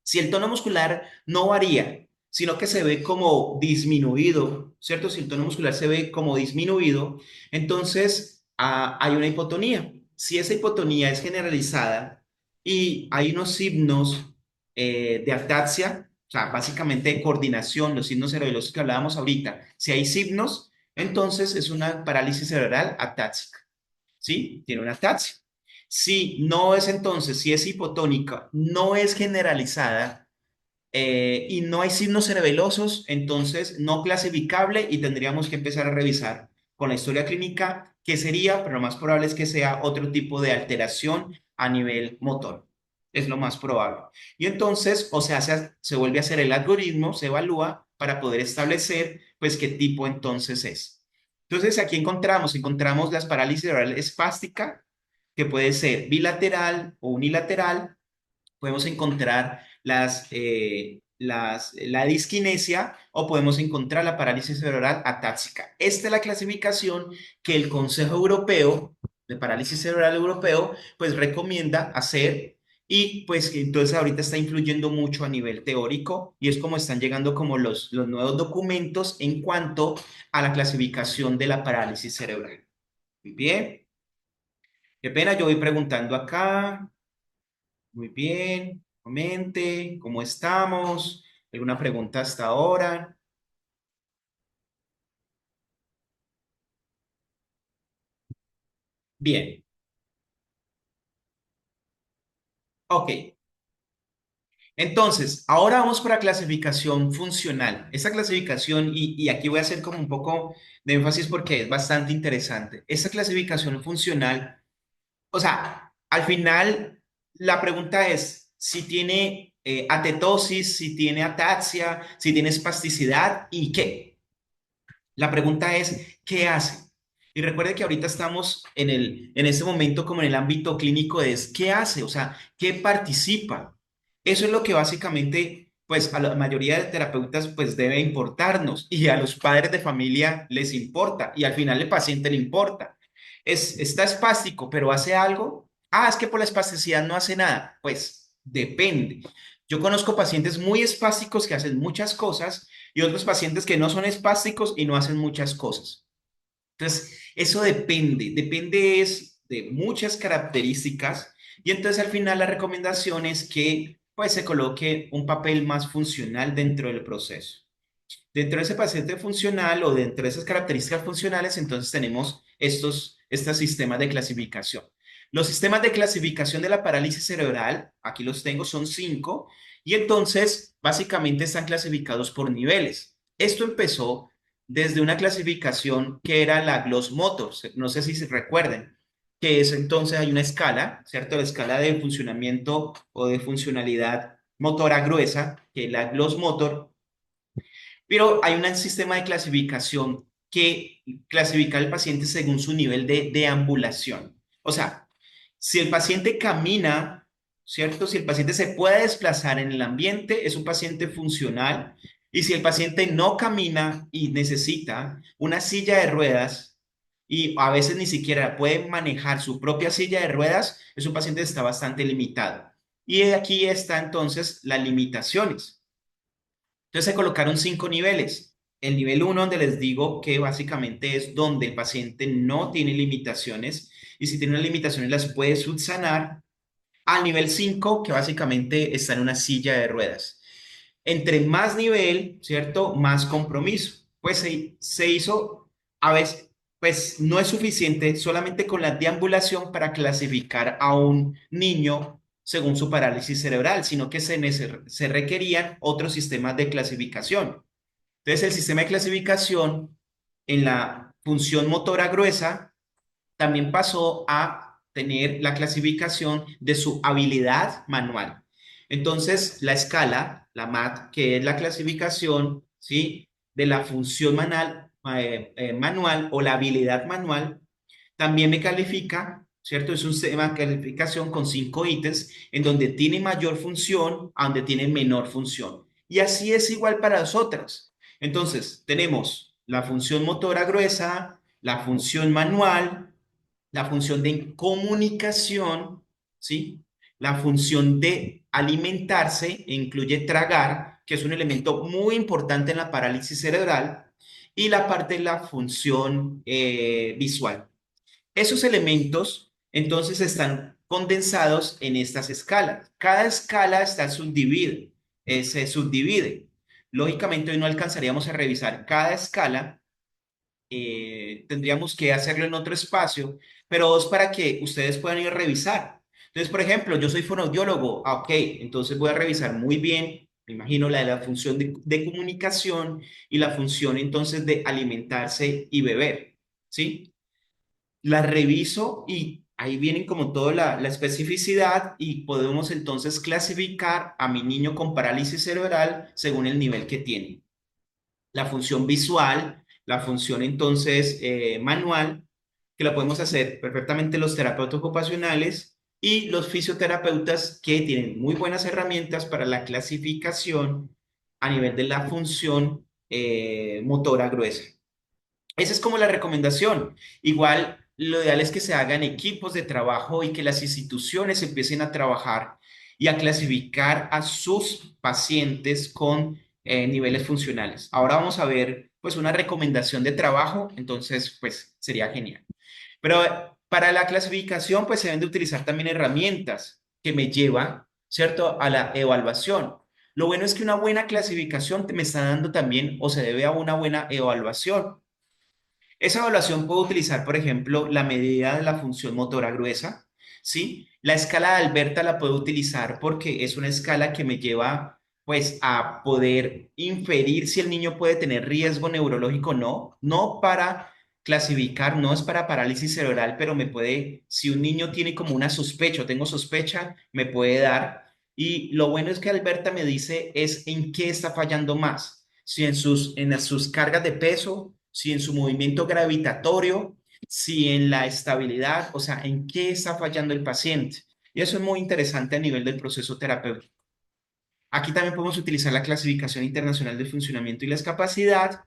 Si el tono muscular no varía, sino que se ve como disminuido, ¿cierto? Si el tono muscular se ve como disminuido, entonces hay una hipotonía. Si esa hipotonía es generalizada y hay unos signos de ataxia, o sea, básicamente coordinación, los signos cerebrosos que hablábamos ahorita, si hay signos, entonces es una parálisis cerebral atáxica, ¿sí? Tiene una ataxia. Si no es entonces, si es hipotónica, no es generalizada y no hay signos cerebelosos, entonces no clasificable y tendríamos que empezar a revisar con la historia clínica qué sería, pero lo más probable es que sea otro tipo de alteración a nivel motor. Es lo más probable. Y entonces, o sea, se vuelve a hacer el algoritmo, se evalúa para poder establecer, pues, qué tipo entonces es. Entonces, aquí encontramos las parálisis cerebral espástica, que puede ser bilateral o unilateral. Podemos encontrar la disquinesia o podemos encontrar la parálisis cerebral atáxica. Esta es la clasificación que el Consejo Europeo de Parálisis Cerebral Europeo pues recomienda hacer y pues que entonces ahorita está influyendo mucho a nivel teórico y es como están llegando como los nuevos documentos en cuanto a la clasificación de la parálisis cerebral. Muy bien, qué pena, yo voy preguntando acá. Muy bien, comente, ¿cómo estamos? ¿Alguna pregunta hasta ahora? Bien, ok. Entonces, ahora vamos para clasificación funcional. Esta clasificación, y aquí voy a hacer como un poco de énfasis porque es bastante interesante. Esta clasificación funcional, o sea, al final la pregunta es si tiene atetosis, si tiene ataxia, si tiene espasticidad y qué. La pregunta es, ¿qué hace? Y recuerde que ahorita estamos en este momento como en el ámbito clínico es, ¿qué hace? O sea, ¿qué participa? Eso es lo que básicamente, pues a la mayoría de terapeutas, pues debe importarnos y a los padres de familia les importa y al final el paciente le importa. Está espástico, pero ¿hace algo? Ah, es que por la espasticidad no hace nada. Pues depende. Yo conozco pacientes muy espásticos que hacen muchas cosas y otros pacientes que no son espásticos y no hacen muchas cosas. Entonces, eso depende de muchas características y entonces al final la recomendación es que pues se coloque un papel más funcional dentro del proceso. Dentro de ese paciente funcional o dentro de esas características funcionales, entonces tenemos estos sistemas de clasificación. Los sistemas de clasificación de la parálisis cerebral, aquí los tengo, son 5, y entonces básicamente están clasificados por niveles. Esto empezó desde una clasificación que era la Gloss Motor, no sé si se recuerden, que es entonces hay una escala, ¿cierto? La escala de funcionamiento o de funcionalidad motora gruesa, que es la Gloss Motor, pero hay un sistema de clasificación que clasifica al paciente según su nivel de deambulación. O sea, si el paciente camina, ¿cierto? Si el paciente se puede desplazar en el ambiente, es un paciente funcional. Y si el paciente no camina y necesita una silla de ruedas y a veces ni siquiera puede manejar su propia silla de ruedas, es un paciente que está bastante limitado. Y aquí están entonces las limitaciones. Entonces se colocaron 5 niveles. El nivel 1, donde les digo que básicamente es donde el paciente no tiene limitaciones y si tiene unas limitaciones las puede subsanar. Al nivel 5, que básicamente está en una silla de ruedas. Entre más nivel, ¿cierto? Más compromiso. Pues se hizo, a veces, pues no es suficiente solamente con la deambulación para clasificar a un niño según su parálisis cerebral, sino que se requerían otros sistemas de clasificación. Entonces, el sistema de clasificación en la función motora gruesa también pasó a tener la clasificación de su habilidad manual. Entonces, la escala, la MAT, que es la clasificación, ¿sí? De la función manual o la habilidad manual, también me califica, ¿cierto? Es un sistema de calificación con 5 ítems en donde tiene mayor función a donde tiene menor función. Y así es igual para las otras. Entonces, tenemos la función motora gruesa, la función manual, la función de comunicación, ¿sí? La función de alimentarse, incluye tragar, que es un elemento muy importante en la parálisis cerebral, y la parte de la función visual. Esos elementos entonces están condensados en estas escalas. Cada escala está subdividida, se subdivide. Lógicamente hoy no alcanzaríamos a revisar cada escala, tendríamos que hacerlo en otro espacio, pero es para que ustedes puedan ir a revisar. Entonces, por ejemplo, yo soy fonoaudiólogo, ok, entonces voy a revisar muy bien, me imagino la de la función de comunicación y la función entonces de alimentarse y beber, ¿sí? La reviso y ahí vienen como toda la especificidad y podemos entonces clasificar a mi niño con parálisis cerebral según el nivel que tiene. La función visual, la función entonces manual, que la podemos hacer perfectamente los terapeutas ocupacionales y los fisioterapeutas que tienen muy buenas herramientas para la clasificación a nivel de la función motora gruesa. Esa es como la recomendación. Igual, lo ideal es que se hagan equipos de trabajo y que las instituciones empiecen a trabajar y a clasificar a sus pacientes con niveles funcionales. Ahora vamos a ver, pues, una recomendación de trabajo, entonces, pues, sería genial. Pero para la clasificación, pues, se deben de utilizar también herramientas que me llevan, ¿cierto?, a la evaluación. Lo bueno es que una buena clasificación me está dando también, o se debe a una buena evaluación. Esa evaluación puede utilizar, por ejemplo, la medida de la función motora gruesa, ¿sí? La escala de Alberta la puedo utilizar porque es una escala que me lleva, pues, a poder inferir si el niño puede tener riesgo neurológico o no, no para clasificar, no es para parálisis cerebral, pero me puede, si un niño tiene como una sospecha, o tengo sospecha, me puede dar. Y lo bueno es que Alberta me dice es en qué está fallando más, si en sus cargas de peso, si en su movimiento gravitatorio, si en la estabilidad, o sea, en qué está fallando el paciente. Y eso es muy interesante a nivel del proceso terapéutico. Aquí también podemos utilizar la clasificación internacional del funcionamiento y la discapacidad.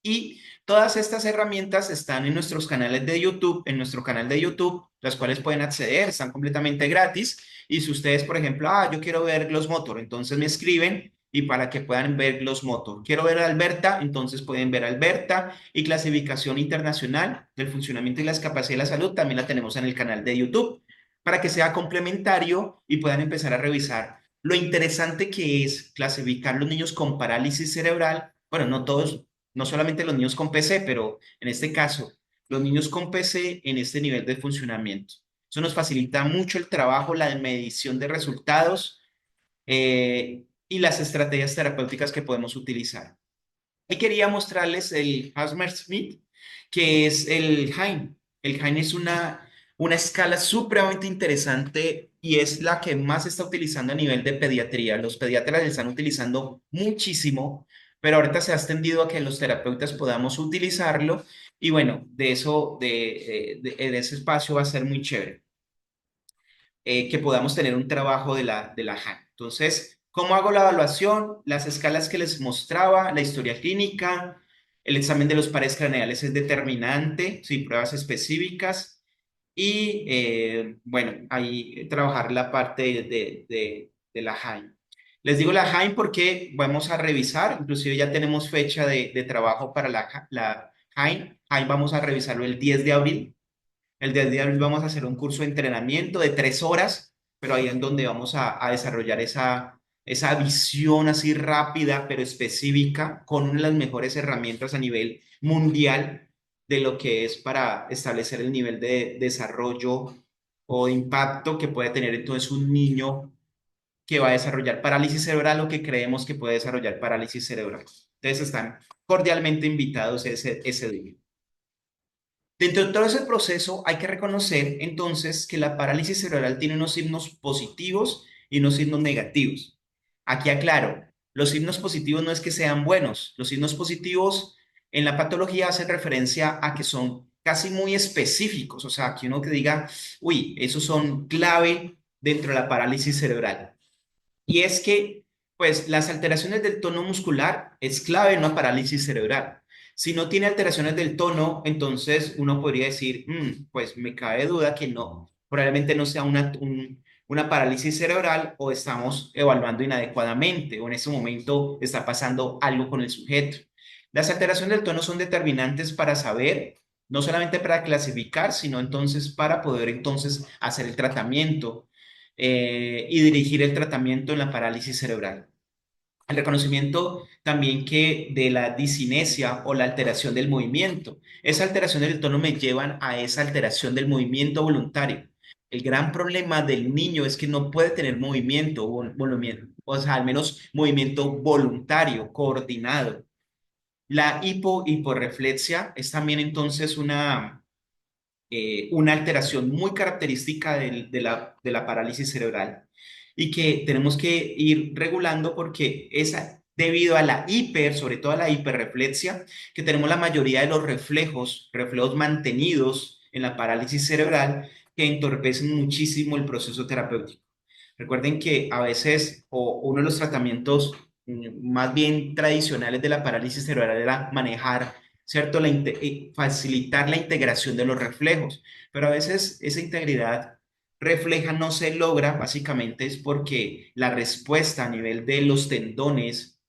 Y todas estas herramientas están en nuestros canales de YouTube, en nuestro canal de YouTube, las cuales pueden acceder, están completamente gratis. Y si ustedes, por ejemplo, yo quiero ver Gloss Motor, entonces me escriben y para que puedan ver los motos. Quiero ver a Alberta, entonces pueden ver a Alberta y clasificación internacional del funcionamiento y las capacidades de la salud también la tenemos en el canal de YouTube para que sea complementario y puedan empezar a revisar lo interesante que es clasificar los niños con parálisis cerebral. Bueno, no todos, no solamente los niños con PC, pero en este caso, los niños con PC en este nivel de funcionamiento. Eso nos facilita mucho el trabajo, la medición de resultados y las estrategias terapéuticas que podemos utilizar. Y quería mostrarles el Hammersmith, que es el Hain. El Hain es una escala supremamente interesante y es la que más se está utilizando a nivel de pediatría. Los pediatras la están utilizando muchísimo, pero ahorita se ha extendido a que los terapeutas podamos utilizarlo y bueno, de eso, de ese espacio va a ser muy chévere que podamos tener un trabajo de la HAN. Entonces, ¿cómo hago la evaluación? Las escalas que les mostraba, la historia clínica, el examen de los pares craneales es determinante, sí, pruebas específicas y, bueno, ahí trabajar la parte de la HAIM. Les digo la HAIM porque vamos a revisar, inclusive ya tenemos fecha de trabajo para la HAIM. HAIM vamos a revisarlo el 10 de abril. El día de hoy vamos a hacer un curso de entrenamiento de 3 horas, pero ahí es donde vamos a desarrollar esa visión así rápida, pero específica, con una de las mejores herramientas a nivel mundial de lo que es para establecer el nivel de desarrollo o de impacto que puede tener entonces un niño que va a desarrollar parálisis cerebral o que creemos que puede desarrollar parálisis cerebral. Entonces están cordialmente invitados ese día. Dentro de todo ese proceso hay que reconocer entonces que la parálisis cerebral tiene unos signos positivos y unos signos negativos. Aquí aclaro, los signos positivos no es que sean buenos, los signos positivos en la patología hacen referencia a que son casi muy específicos, o sea, que uno que diga, uy, esos son clave dentro de la parálisis cerebral. Y es que, pues, las alteraciones del tono muscular es clave en una parálisis cerebral. Si no tiene alteraciones del tono, entonces uno podría decir, pues me cabe duda que no, probablemente no sea una parálisis cerebral o estamos evaluando inadecuadamente o en ese momento está pasando algo con el sujeto. Las alteraciones del tono son determinantes para saber, no solamente para clasificar, sino entonces para poder entonces hacer el tratamiento y dirigir el tratamiento en la parálisis cerebral. El reconocimiento también que de la disinesia o la alteración del movimiento. Esa alteración del tono me llevan a esa alteración del movimiento voluntario. El gran problema del niño es que no puede tener o sea, al menos movimiento voluntario, coordinado. La hiporreflexia es también entonces una alteración muy característica de la parálisis cerebral y que tenemos que ir regulando porque es debido a la sobre todo a la hiperreflexia, que tenemos la mayoría de los reflejos mantenidos en la parálisis cerebral que entorpecen muchísimo el proceso terapéutico. Recuerden que a veces uno de los tratamientos más bien tradicionales de la parálisis cerebral era manejar, ¿cierto? Facilitar la integración de los reflejos, pero a veces esa integridad refleja no se logra, básicamente es porque la respuesta a nivel de los tendones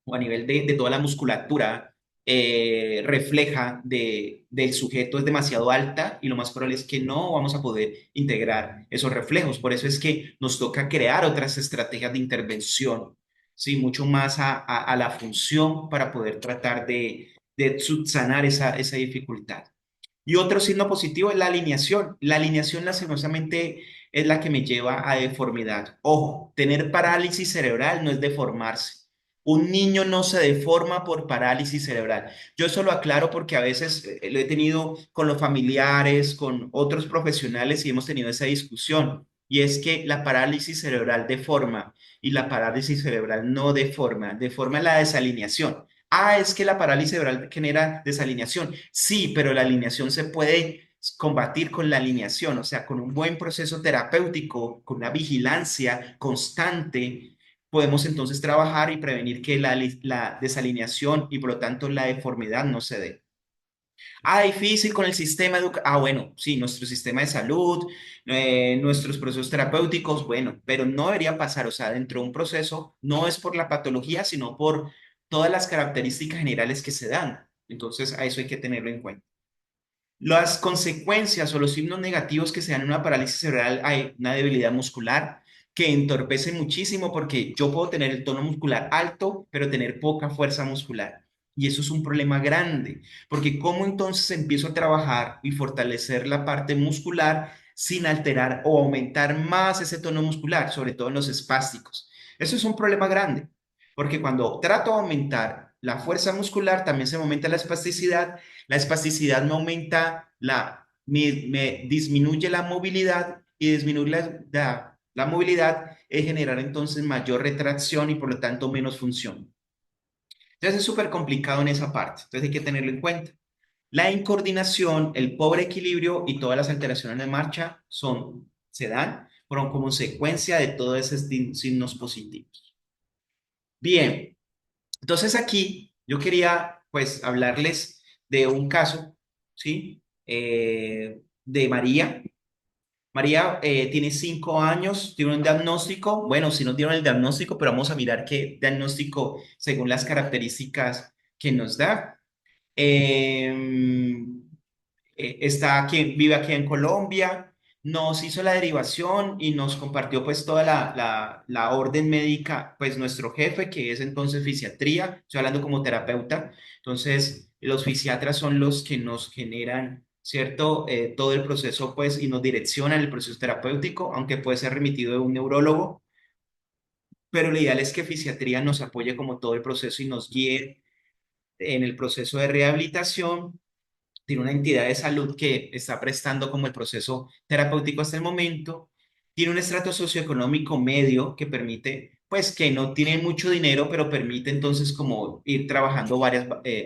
o a nivel de toda la musculatura refleja del sujeto es demasiado alta y lo más probable es que no vamos a poder integrar esos reflejos. Por eso es que nos toca crear otras estrategias de intervención, ¿sí? Mucho más a la función para poder tratar de subsanar esa dificultad. Y otro signo positivo es la alineación. La alineación, lastimosamente, es la que me lleva a deformidad. Ojo, tener parálisis cerebral no es deformarse. Un niño no se deforma por parálisis cerebral. Yo eso lo aclaro porque a veces lo he tenido con los familiares, con otros profesionales y hemos tenido esa discusión. Y es que la parálisis cerebral deforma y la parálisis cerebral no deforma, deforma la desalineación. Ah, es que la parálisis cerebral genera desalineación. Sí, pero la alineación se puede combatir con la alineación, o sea, con un buen proceso terapéutico, con una vigilancia constante, podemos entonces trabajar y prevenir que la desalineación y por lo tanto la deformidad no se dé. Ah, difícil con el sistema educativo. Ah, bueno, sí, nuestro sistema de salud, nuestros procesos terapéuticos, bueno, pero no debería pasar, o sea, dentro de un proceso no es por la patología, sino por todas las características generales que se dan. Entonces, a eso hay que tenerlo en cuenta. Las consecuencias o los signos negativos que se dan en una parálisis cerebral, hay una debilidad muscular que entorpece muchísimo porque yo puedo tener el tono muscular alto, pero tener poca fuerza muscular. Y eso es un problema grande, porque ¿cómo entonces empiezo a trabajar y fortalecer la parte muscular sin alterar o aumentar más ese tono muscular, sobre todo en los espásticos? Eso es un problema grande, porque cuando trato de aumentar la fuerza muscular, también se me aumenta la espasticidad me aumenta, me disminuye la movilidad y disminuye la movilidad es generar entonces mayor retracción y por lo tanto menos función. Entonces es súper complicado en esa parte, entonces hay que tenerlo en cuenta. La incoordinación, el pobre equilibrio y todas las alteraciones de marcha se dan como consecuencia de todos esos signos positivos. Bien, entonces aquí yo quería pues hablarles de un caso, ¿sí? De María. María tiene 5 años, tiene un diagnóstico, bueno, si no dieron el diagnóstico, pero vamos a mirar qué diagnóstico según las características que nos da. Eh, está aquí, vive aquí en Colombia, nos hizo la derivación y nos compartió pues toda la orden médica, pues nuestro jefe, que es entonces fisiatría, estoy hablando como terapeuta, entonces los fisiatras son los que nos generan, ¿cierto? Todo el proceso pues y nos direccionan el proceso terapéutico, aunque puede ser remitido de un neurólogo, pero lo ideal es que fisiatría nos apoye como todo el proceso y nos guíe en el proceso de rehabilitación. Tiene una entidad de salud que está prestando como el proceso terapéutico hasta el momento, tiene un estrato socioeconómico medio que permite, pues que no tiene mucho dinero, pero permite entonces como ir trabajando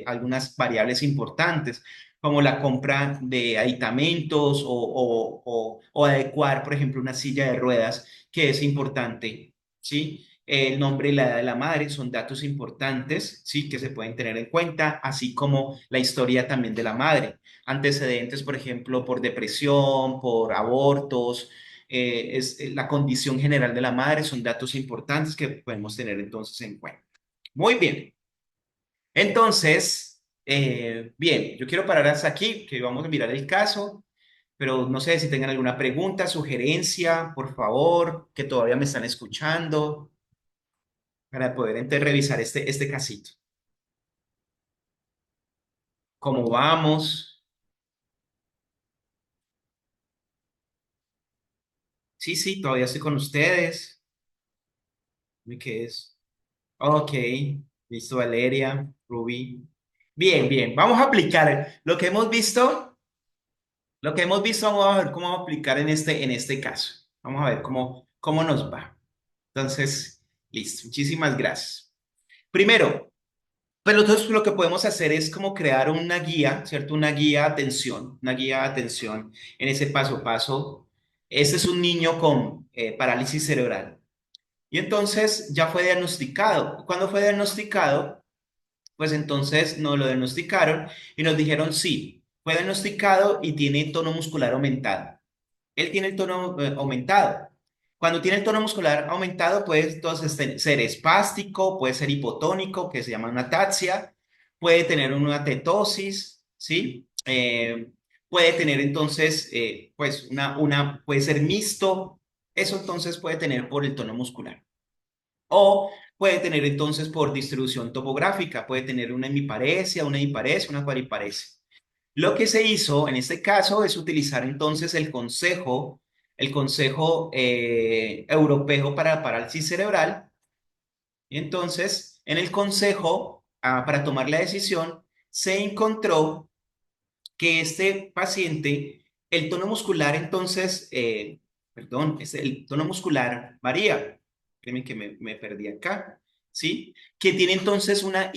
algunas variables importantes, como la compra de aditamentos o adecuar, por ejemplo, una silla de ruedas, que es importante, ¿sí? El nombre y la edad de la madre son datos importantes, ¿sí? Que se pueden tener en cuenta, así como la historia también de la madre. Antecedentes, por ejemplo, por depresión, por abortos, la condición general de la madre son datos importantes que podemos tener entonces en cuenta. Muy bien. Entonces, bien, yo quiero parar hasta aquí, que vamos a mirar el caso, pero no sé si tengan alguna pregunta, sugerencia, por favor, que todavía me están escuchando para poder entonces revisar este casito. ¿Cómo vamos? Sí, sí, todavía estoy con ustedes. ¿Qué es? Ok, listo, Valeria, Rubí. Bien, bien, vamos a aplicar lo que hemos visto. Lo que hemos visto, vamos a ver cómo vamos a aplicar en este caso. Vamos a ver cómo nos va. Entonces, listo, muchísimas gracias. Primero, pero entonces lo que podemos hacer es como crear una guía, ¿cierto? Una guía de atención en ese paso a paso. Este es un niño con parálisis cerebral. Y entonces ya fue diagnosticado. Cuando fue diagnosticado, pues entonces nos lo diagnosticaron y nos dijeron, sí, fue diagnosticado y tiene tono muscular aumentado. Él tiene el tono aumentado. Cuando tiene el tono muscular aumentado, puede entonces ser espástico, puede ser hipotónico, que se llama una ataxia, puede tener una tetosis, ¿sí? Puede tener entonces, pues, puede ser mixto, eso entonces puede tener por el tono muscular. O puede tener entonces por distribución topográfica, puede tener una hemiparesia, una cuadriparesia. Lo que se hizo en este caso es utilizar entonces el Consejo Europeo para la Parálisis Cerebral. Y entonces, en el Consejo, para tomar la decisión, se encontró que este paciente, el tono muscular entonces, perdón, el tono muscular varía. Créeme que me perdí acá, ¿sí? Que tiene entonces una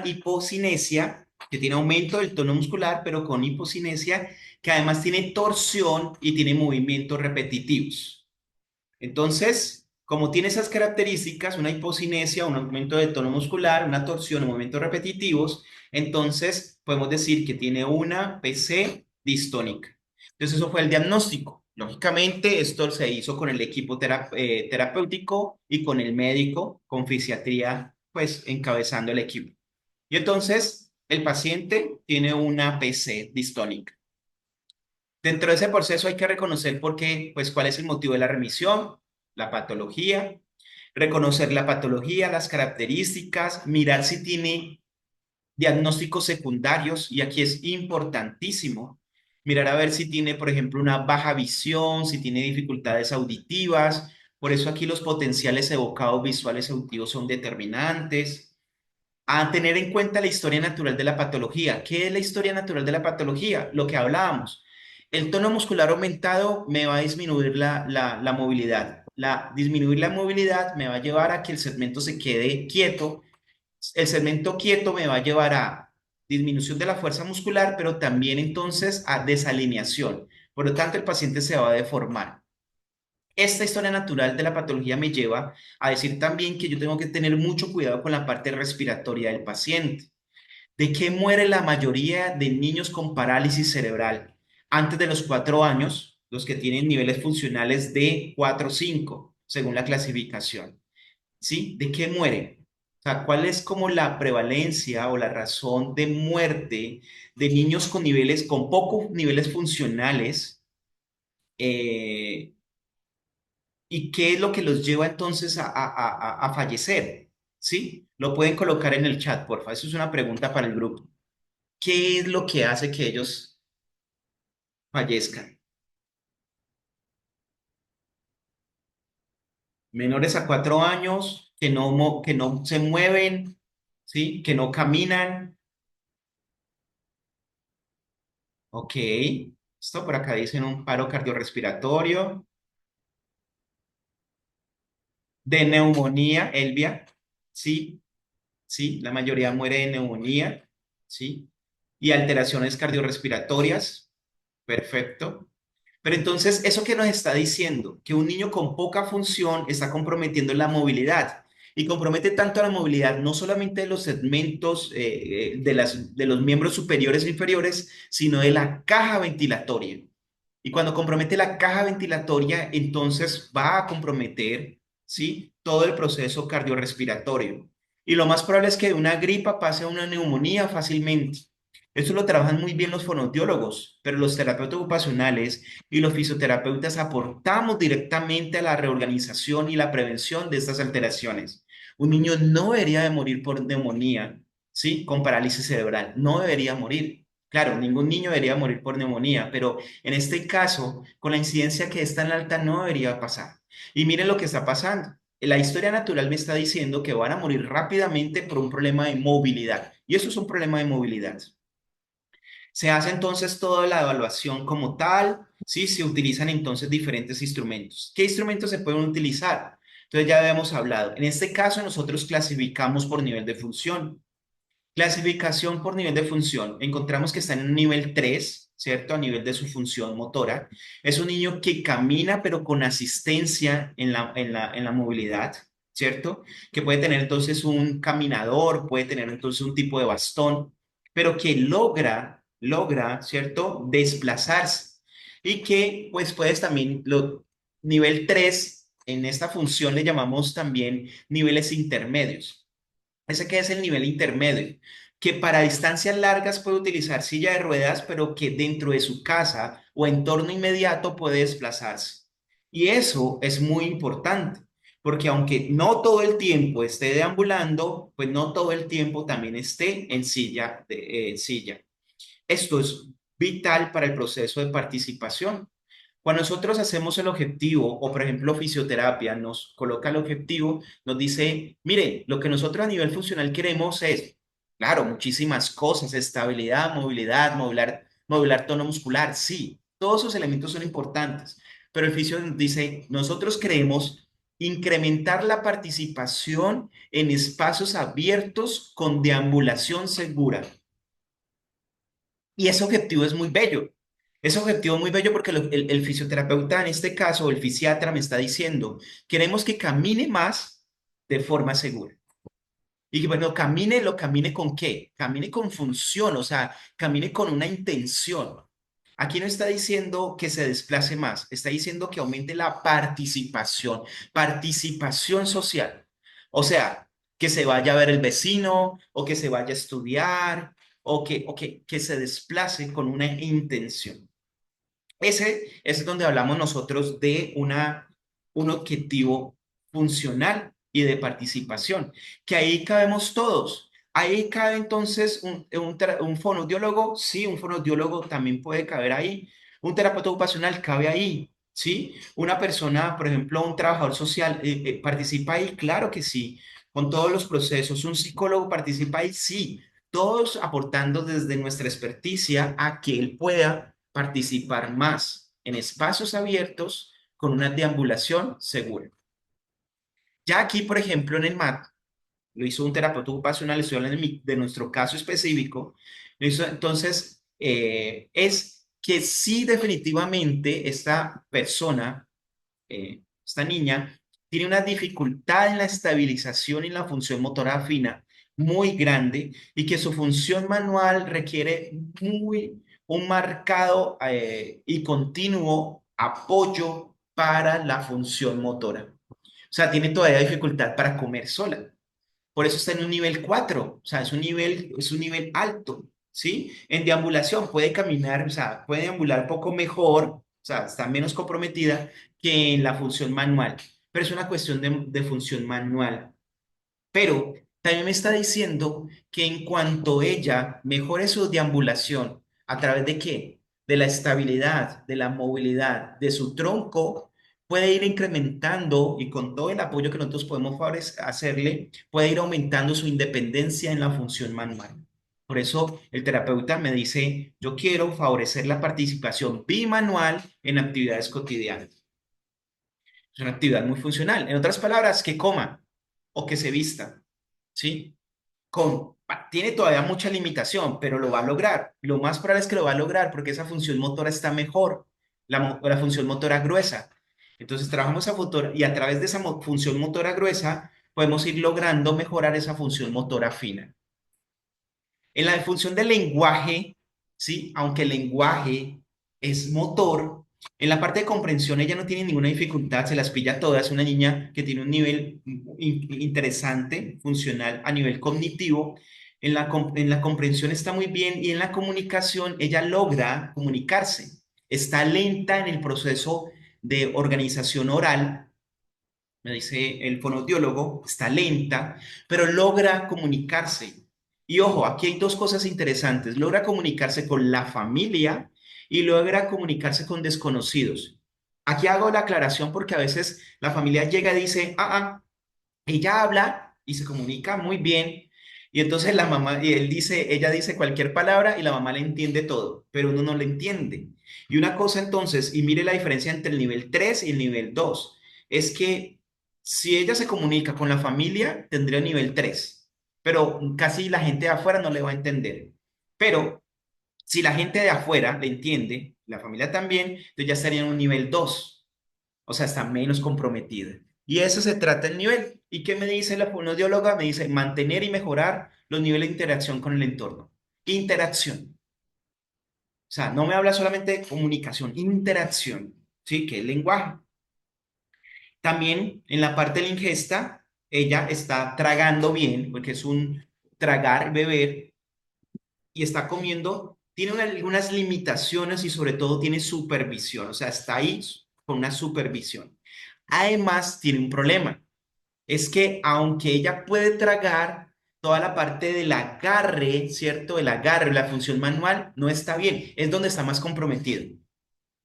hipocinesia, que tiene aumento del tono muscular, pero con hipocinesia, que además tiene torsión y tiene movimientos repetitivos. Entonces, como tiene esas características, una hipocinesia, un aumento de tono muscular, una torsión, movimientos repetitivos, Entonces, podemos decir que tiene una PC distónica. Entonces, eso fue el diagnóstico. Lógicamente, esto se hizo con el equipo terapéutico y con el médico, con fisiatría, pues encabezando el equipo. Y entonces, el paciente tiene una PC distónica. Dentro de ese proceso hay que reconocer por qué, pues cuál es el motivo de la remisión, la patología, reconocer la patología, las características, mirar si tiene diagnósticos secundarios, y aquí es importantísimo mirar a ver si tiene, por ejemplo, una baja visión, si tiene dificultades auditivas. Por eso aquí los potenciales evocados visuales y auditivos son determinantes. A tener en cuenta la historia natural de la patología. ¿Qué es la historia natural de la patología? Lo que hablábamos. El tono muscular aumentado me va a disminuir la movilidad. Disminuir la movilidad me va a llevar a que el segmento se quede quieto. El segmento quieto me va a llevar a disminución de la fuerza muscular, pero también entonces a desalineación. Por lo tanto, el paciente se va a deformar. Esta historia natural de la patología me lleva a decir también que yo tengo que tener mucho cuidado con la parte respiratoria del paciente. ¿De qué muere la mayoría de niños con parálisis cerebral? Antes de los 4 años, los que tienen niveles funcionales de 4 o 5, según la clasificación. ¿Sí? ¿De qué mueren? O sea, ¿cuál es como la prevalencia o la razón de muerte de niños con niveles, con pocos niveles funcionales? eh, ¿Y qué es lo que los lleva entonces a fallecer? ¿Sí? Lo pueden colocar en el chat, porfa. Eso es una pregunta para el grupo. ¿Qué es lo que hace que ellos fallezcan? Menores a 4 años, que no se mueven, ¿sí? Que no caminan. Ok. Esto por acá dicen un paro cardiorrespiratorio, de neumonía, Elvia. Sí, sí, la mayoría muere de neumonía, ¿sí? Y alteraciones cardiorrespiratorias. Perfecto. Pero entonces, ¿eso qué nos está diciendo? Que un niño con poca función está comprometiendo la movilidad. Y compromete tanto la movilidad, no solamente de los segmentos de los miembros superiores e inferiores, sino de la caja ventilatoria. Y cuando compromete la caja ventilatoria, entonces va a comprometer, ¿sí? Todo el proceso cardiorrespiratorio. Y lo más probable es que de una gripa pase a una neumonía fácilmente. Eso lo trabajan muy bien los fonoaudiólogos, pero los terapeutas ocupacionales y los fisioterapeutas aportamos directamente a la reorganización y la prevención de estas alteraciones. Un niño no debería de morir por neumonía, ¿sí? Con parálisis cerebral. No debería morir. Claro, ningún niño debería morir por neumonía, pero en este caso, con la incidencia que es tan alta, no debería pasar. Y miren lo que está pasando. La historia natural me está diciendo que van a morir rápidamente por un problema de movilidad. Y eso es un problema de movilidad. Se hace entonces toda la evaluación como tal, ¿sí? Se utilizan entonces diferentes instrumentos. ¿Qué instrumentos se pueden utilizar? Entonces ya habíamos hablado. En este caso nosotros clasificamos por nivel de función. Clasificación por nivel de función. Encontramos que está en un nivel 3, ¿cierto? A nivel de su función motora. Es un niño que camina, pero con asistencia en la movilidad, ¿cierto? Que puede tener entonces un caminador, puede tener entonces un tipo de bastón, pero que logra, ¿cierto? Desplazarse. Y que, pues, puedes también, nivel 3 en esta función le llamamos también niveles intermedios. Ese que es el nivel intermedio, que para distancias largas puede utilizar silla de ruedas, pero que dentro de su casa o entorno inmediato puede desplazarse. Y eso es muy importante, porque aunque no todo el tiempo esté deambulando, pues no todo el tiempo también esté en silla. Esto es vital para el proceso de participación. Cuando nosotros hacemos el objetivo, o por ejemplo fisioterapia nos coloca el objetivo, nos dice, mire, lo que nosotros a nivel funcional queremos es, claro, muchísimas cosas, estabilidad, movilidad, modular tono muscular, sí, todos esos elementos son importantes, pero el fisio nos dice, nosotros queremos incrementar la participación en espacios abiertos con deambulación segura. Y ese objetivo es muy bello. Ese objetivo es muy bello porque el fisioterapeuta, en este caso, o el fisiatra, me está diciendo, queremos que camine más de forma segura. Y que, bueno, camine, lo camine con qué? Camine con función, o sea, camine con una intención. Aquí no está diciendo que se desplace más, está diciendo que aumente la participación social. O sea, que se vaya a ver el vecino o que se vaya a estudiar que se desplace con una intención. Ese es donde hablamos nosotros de un objetivo funcional y de participación, que ahí cabemos todos. Ahí cabe entonces un fonoaudiólogo, sí, un fonoaudiólogo también puede caber ahí. Un terapeuta ocupacional cabe ahí, ¿sí? Una persona, por ejemplo, un trabajador social, ¿participa ahí? Claro que sí, con todos los procesos. Un psicólogo participa ahí, sí, todos aportando desde nuestra experticia a que él pueda participar más en espacios abiertos con una deambulación segura. Ya aquí, por ejemplo, en el MAT, lo hizo un terapeuta ocupacional, estoy hablando de nuestro caso específico, lo hizo, entonces, es que sí definitivamente esta persona, esta niña, tiene una dificultad en la estabilización y la función motora fina muy grande y que su función manual requiere un marcado y continuo apoyo para la función motora. O sea, tiene todavía dificultad para comer sola. Por eso está en un nivel 4, o sea, es un nivel alto, ¿sí? En deambulación puede caminar, o sea, puede deambular un poco mejor, o sea, está menos comprometida que en la función manual, pero es una cuestión de función manual. Pero también me está diciendo que en cuanto ella mejore su deambulación, ¿a través de qué? De la estabilidad, de la movilidad, de su tronco, puede ir incrementando y con todo el apoyo que nosotros podemos hacerle, puede ir aumentando su independencia en la función manual. Por eso el terapeuta me dice, yo quiero favorecer la participación bimanual en actividades cotidianas. Es una actividad muy funcional. En otras palabras, que coma o que se vista. ¿Sí? Tiene todavía mucha limitación, pero lo va a lograr. Lo más probable es que lo va a lograr porque esa función motora está mejor, la función motora gruesa. Entonces trabajamos esa motora y a través de esa función motora gruesa podemos ir logrando mejorar esa función motora fina. En la función del lenguaje, ¿sí? Aunque el lenguaje es motor, en la parte de comprensión ella no tiene ninguna dificultad, se las pilla todas. Es una niña que tiene un nivel interesante, funcional, a nivel cognitivo. En la comprensión está muy bien y en la comunicación ella logra comunicarse. Está lenta en el proceso de organización oral, me dice el fonoaudiólogo, está lenta, pero logra comunicarse. Y ojo, aquí hay dos cosas interesantes. Logra comunicarse con la familia y logra comunicarse con desconocidos. Aquí hago la aclaración porque a veces la familia llega y dice, ella habla y se comunica muy bien. Y entonces la mamá, y él dice, ella dice cualquier palabra y la mamá le entiende todo, pero uno no le entiende. Y una cosa entonces, y mire la diferencia entre el nivel 3 y el nivel 2 es que si ella se comunica con la familia, tendría nivel 3 pero casi la gente de afuera no le va a entender. Pero si la gente de afuera le entiende, la familia también, entonces ya estaría en un nivel 2, o sea, está menos comprometida. Y eso se trata el nivel. ¿Y qué me dice la fonoaudióloga? Me dice mantener y mejorar los niveles de interacción con el entorno. Interacción. O sea, no me habla solamente de comunicación, interacción, ¿sí? Que es lenguaje. También en la parte de la ingesta, ella está tragando bien, porque es un tragar, beber, y está comiendo, tiene algunas limitaciones y sobre todo tiene supervisión, o sea, está ahí con una supervisión. Además, tiene un problema, es que aunque ella puede tragar, toda la parte del agarre, ¿cierto? El agarre, la función manual, no está bien, es donde está más comprometido.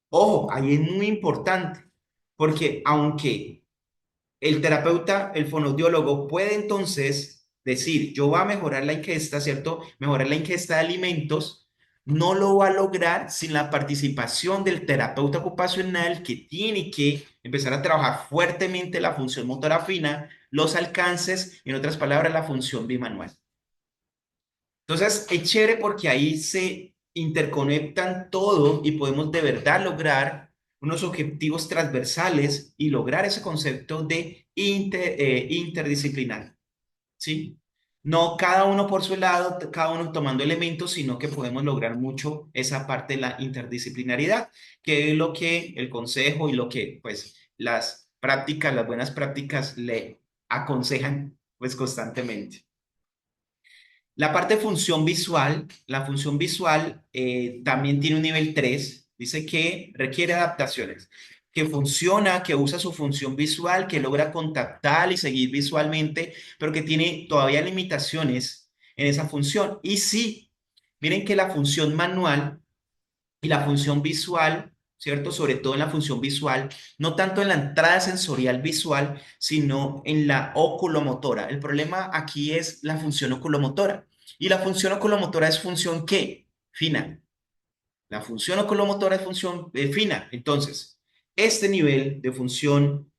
Ojo, ahí es muy importante, porque aunque el terapeuta, el fonoaudiólogo puede entonces decir, yo voy a mejorar la ingesta, ¿cierto? Mejorar la ingesta de alimentos, no lo va a lograr sin la participación del terapeuta ocupacional que tiene que empezar a trabajar fuertemente la función motora fina, los alcances, en otras palabras, la función bimanual. Entonces, es chévere porque ahí se interconectan todo y podemos de verdad lograr unos objetivos transversales y lograr ese concepto de interdisciplinar, ¿sí? No cada uno por su lado, cada uno tomando elementos, sino que podemos lograr mucho esa parte de la interdisciplinaridad, que es lo que el consejo y lo que pues las prácticas, las buenas prácticas le aconsejan pues constantemente. La parte de la función visual también tiene un nivel 3. Dice que requiere adaptaciones, que funciona, que usa su función visual, que logra contactar y seguir visualmente, pero que tiene todavía limitaciones en esa función. Y sí, miren que la función manual y la función visual, ¿cierto? Sobre todo en la función visual, no tanto en la entrada sensorial visual, sino en la oculomotora. El problema aquí es la función oculomotora. Y la función oculomotora es función ¿qué? Fina. La función oculomotora es función fina. Entonces, este nivel de función,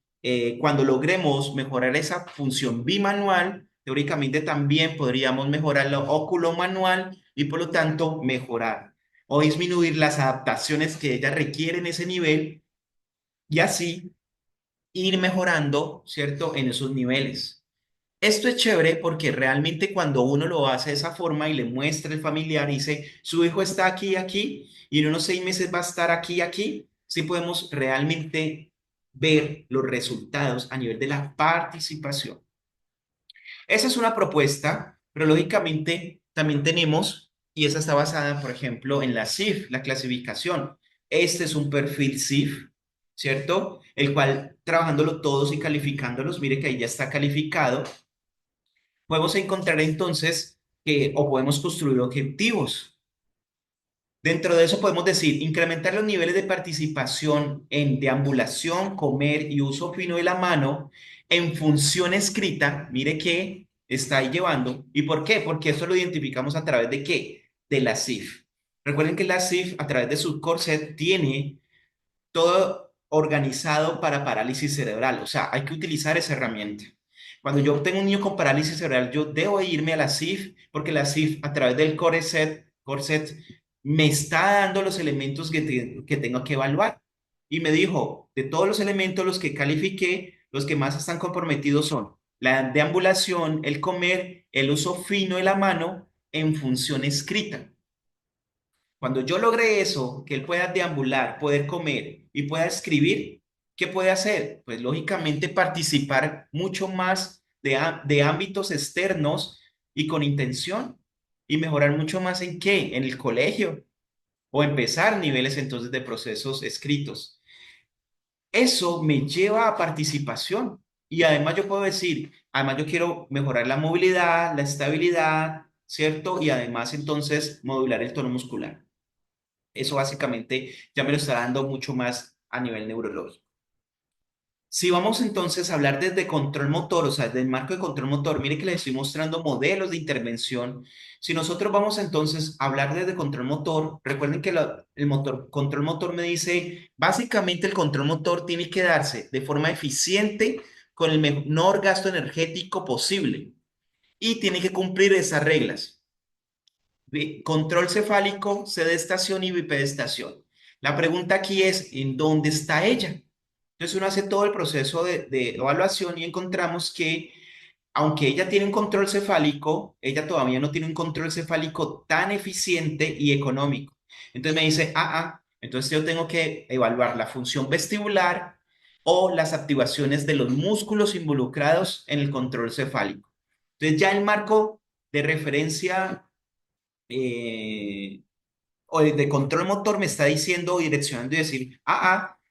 cuando logremos mejorar esa función bimanual, teóricamente también podríamos mejorar la oculomanual y por lo tanto mejorar o disminuir las adaptaciones que ella requiere en ese nivel y así ir mejorando, ¿cierto? En esos niveles. Esto es chévere porque realmente cuando uno lo hace de esa forma y le muestra al familiar y dice, su hijo está aquí y aquí y en unos 6 meses va a estar aquí y aquí, sí podemos realmente ver los resultados a nivel de la participación. Esa es una propuesta, pero lógicamente también tenemos, y esa está basada, por ejemplo, en la CIF, la clasificación. Este es un perfil CIF, ¿cierto? El cual, trabajándolo todos y calificándolos, mire que ahí ya está calificado, podemos encontrar entonces que, o podemos construir objetivos. Dentro de eso podemos decir, incrementar los niveles de participación en deambulación, comer y uso fino de la mano en función escrita. Mire que está ahí llevando. ¿Y por qué? Porque eso lo identificamos a través de qué? De la CIF. Recuerden que la CIF a través de su corset tiene todo organizado para parálisis cerebral. O sea, hay que utilizar esa herramienta. Cuando yo tengo un niño con parálisis cerebral, yo debo irme a la CIF porque la CIF a través del corset me está dando los elementos que tengo que evaluar. Y me dijo, de todos los elementos, los que califiqué, los que más están comprometidos son la deambulación, el comer, el uso fino de la mano en función escrita. Cuando yo logré eso, que él pueda deambular, poder comer y pueda escribir, ¿qué puede hacer? Pues lógicamente participar mucho más de ámbitos externos y con intención y mejorar mucho más en qué, en el colegio o empezar niveles entonces de procesos escritos. Eso me lleva a participación y además yo puedo decir, además yo quiero mejorar la movilidad, la estabilidad, ¿cierto? Y además entonces modular el tono muscular. Eso básicamente ya me lo está dando mucho más a nivel neurológico. Si vamos entonces a hablar desde control motor, o sea, del marco de control motor, mire que les estoy mostrando modelos de intervención. Si nosotros vamos entonces a hablar desde control motor, recuerden que el control motor me dice, básicamente el control motor tiene que darse de forma eficiente con el menor gasto energético posible y tiene que cumplir esas reglas. Control cefálico, sedestación y bipedestación. La pregunta aquí es, ¿en dónde está ella? Entonces uno hace todo el proceso de evaluación y encontramos que, aunque ella tiene un control cefálico, ella todavía no tiene un control cefálico tan eficiente y económico. Entonces me dice, entonces yo tengo que evaluar la función vestibular o las activaciones de los músculos involucrados en el control cefálico. Entonces ya el marco de referencia eh, o de control motor me está diciendo, direccionando y decir,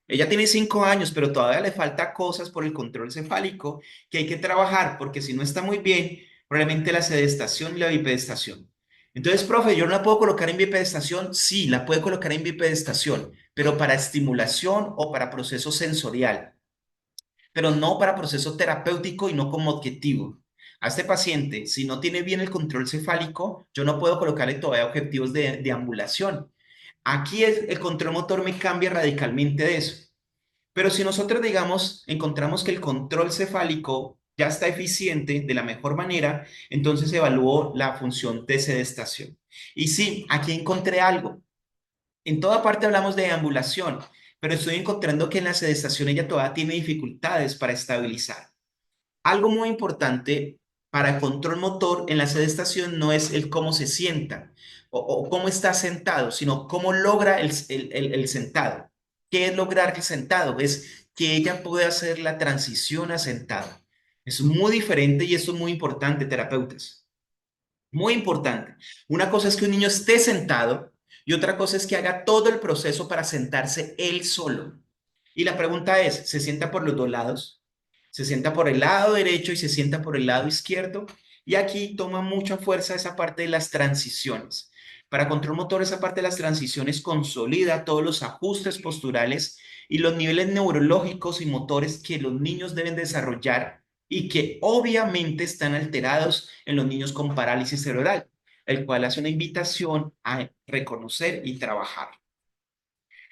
ella tiene 5 años, pero todavía le falta cosas por el control cefálico que hay que trabajar, porque si no está muy bien, probablemente la sedestación y la bipedestación. Entonces, profe, ¿yo no la puedo colocar en bipedestación? Sí, la puede colocar en bipedestación, pero para estimulación o para proceso sensorial, pero no para proceso terapéutico y no como objetivo. A este paciente, si no tiene bien el control cefálico, yo no puedo colocarle todavía objetivos de ambulación. Aquí el control motor me cambia radicalmente de eso. Pero si nosotros, digamos, encontramos que el control cefálico ya está eficiente de la mejor manera, entonces evalúo la función de sedestación. Y sí, aquí encontré algo. En toda parte hablamos de ambulación, pero estoy encontrando que en la sedestación ella todavía tiene dificultades para estabilizar. Algo muy importante para control motor en la sedestación no es el cómo se sienta o cómo está sentado, sino cómo logra el sentado. ¿Qué es lograr el sentado? Es que ella puede hacer la transición a sentado. Es muy diferente y esto es muy importante, terapeutas. Muy importante. Una cosa es que un niño esté sentado y otra cosa es que haga todo el proceso para sentarse él solo. Y la pregunta es, ¿se sienta por los dos lados? ¿Se sienta por el lado derecho y se sienta por el lado izquierdo? Y aquí toma mucha fuerza esa parte de las transiciones. Para control motor, esa parte de las transiciones consolida todos los ajustes posturales y los niveles neurológicos y motores que los niños deben desarrollar y que obviamente están alterados en los niños con parálisis cerebral, el cual hace una invitación a reconocer y trabajar.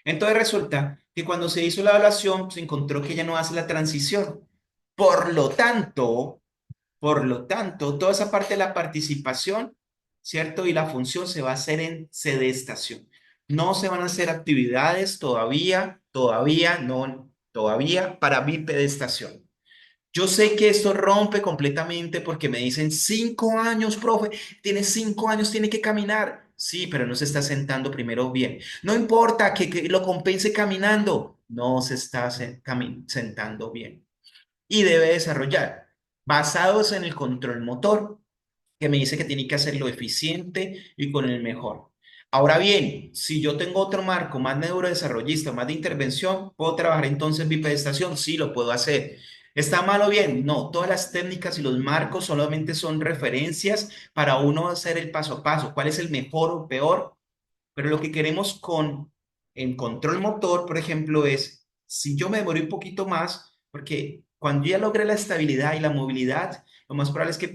Entonces resulta que cuando se hizo la evaluación se encontró que ella no hace la transición. Por lo tanto, toda esa parte de la participación, ¿cierto? Y la función se va a hacer en sedestación. No se van a hacer actividades todavía para bipedestación. Yo sé que esto rompe completamente porque me dicen 5 años, profe, tiene 5 años, tiene que caminar. Sí, pero no se está sentando primero bien. No importa que lo compense caminando, no se está sentando bien. Y debe desarrollar, basados en el control motor, que me dice que tiene que hacerlo eficiente y con el mejor. Ahora bien, si yo tengo otro marco más neurodesarrollista, más de intervención, ¿puedo trabajar entonces bipedestación? Sí, lo puedo hacer. ¿Está mal o bien? No, todas las técnicas y los marcos solamente son referencias para uno hacer el paso a paso. ¿Cuál es el mejor o peor? Pero lo que queremos con en control motor, por ejemplo, es si yo me demoré un poquito más, porque cuando ya logré la estabilidad y la movilidad, lo más probable es que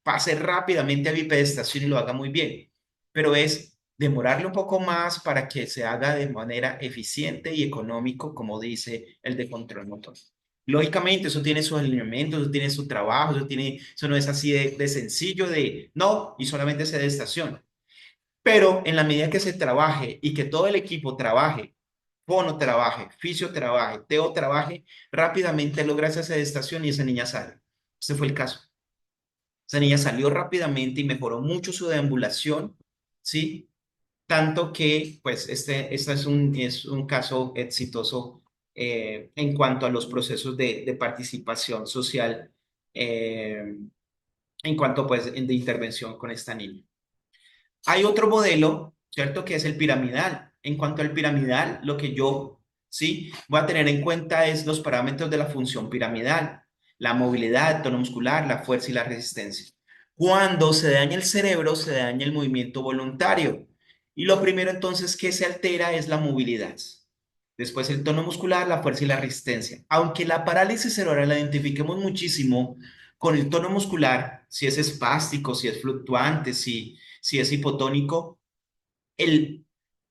pase rápidamente a bipedestación y lo haga muy bien. Pero es demorarle un poco más para que se haga de manera eficiente y económico, como dice el de control motor. Lógicamente, eso tiene sus alineamientos, eso tiene su trabajo, eso no es así de sencillo de no y solamente se de estación. Pero en la medida que se trabaje y que todo el equipo trabaje, Fono trabaje, Fisio trabaje, Teo trabaje, rápidamente logra esa sedestación y esa niña sale. Ese fue el caso. Esa niña salió rápidamente y mejoró mucho su deambulación, ¿sí? Tanto que, pues, este es un caso exitoso en cuanto a los procesos de participación social, en cuanto, pues, de intervención con esta niña. Hay otro modelo, ¿cierto? Que es el piramidal. En cuanto al piramidal, lo que yo, sí, voy a tener en cuenta es los parámetros de la función piramidal, la movilidad, el tono muscular, la fuerza y la resistencia. Cuando se daña el cerebro, se daña el movimiento voluntario. Y lo primero entonces que se altera es la movilidad. Después el tono muscular, la fuerza y la resistencia. Aunque la parálisis cerebral la identifiquemos muchísimo con el tono muscular, si es espástico, si es fluctuante, si es hipotónico, el,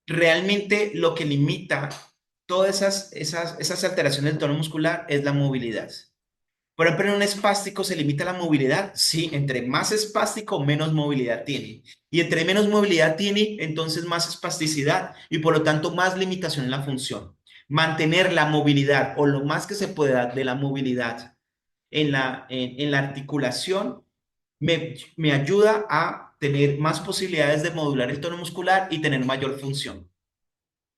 realmente lo que limita todas esas alteraciones del tono muscular es la movilidad. Por ejemplo, en un espástico se limita la movilidad. Sí, entre más espástico, menos movilidad tiene. Y entre menos movilidad tiene, entonces más espasticidad y por lo tanto más limitación en la función. Mantener la movilidad o lo más que se pueda de la movilidad en la articulación me ayuda a tener más posibilidades de modular el tono muscular y tener mayor función.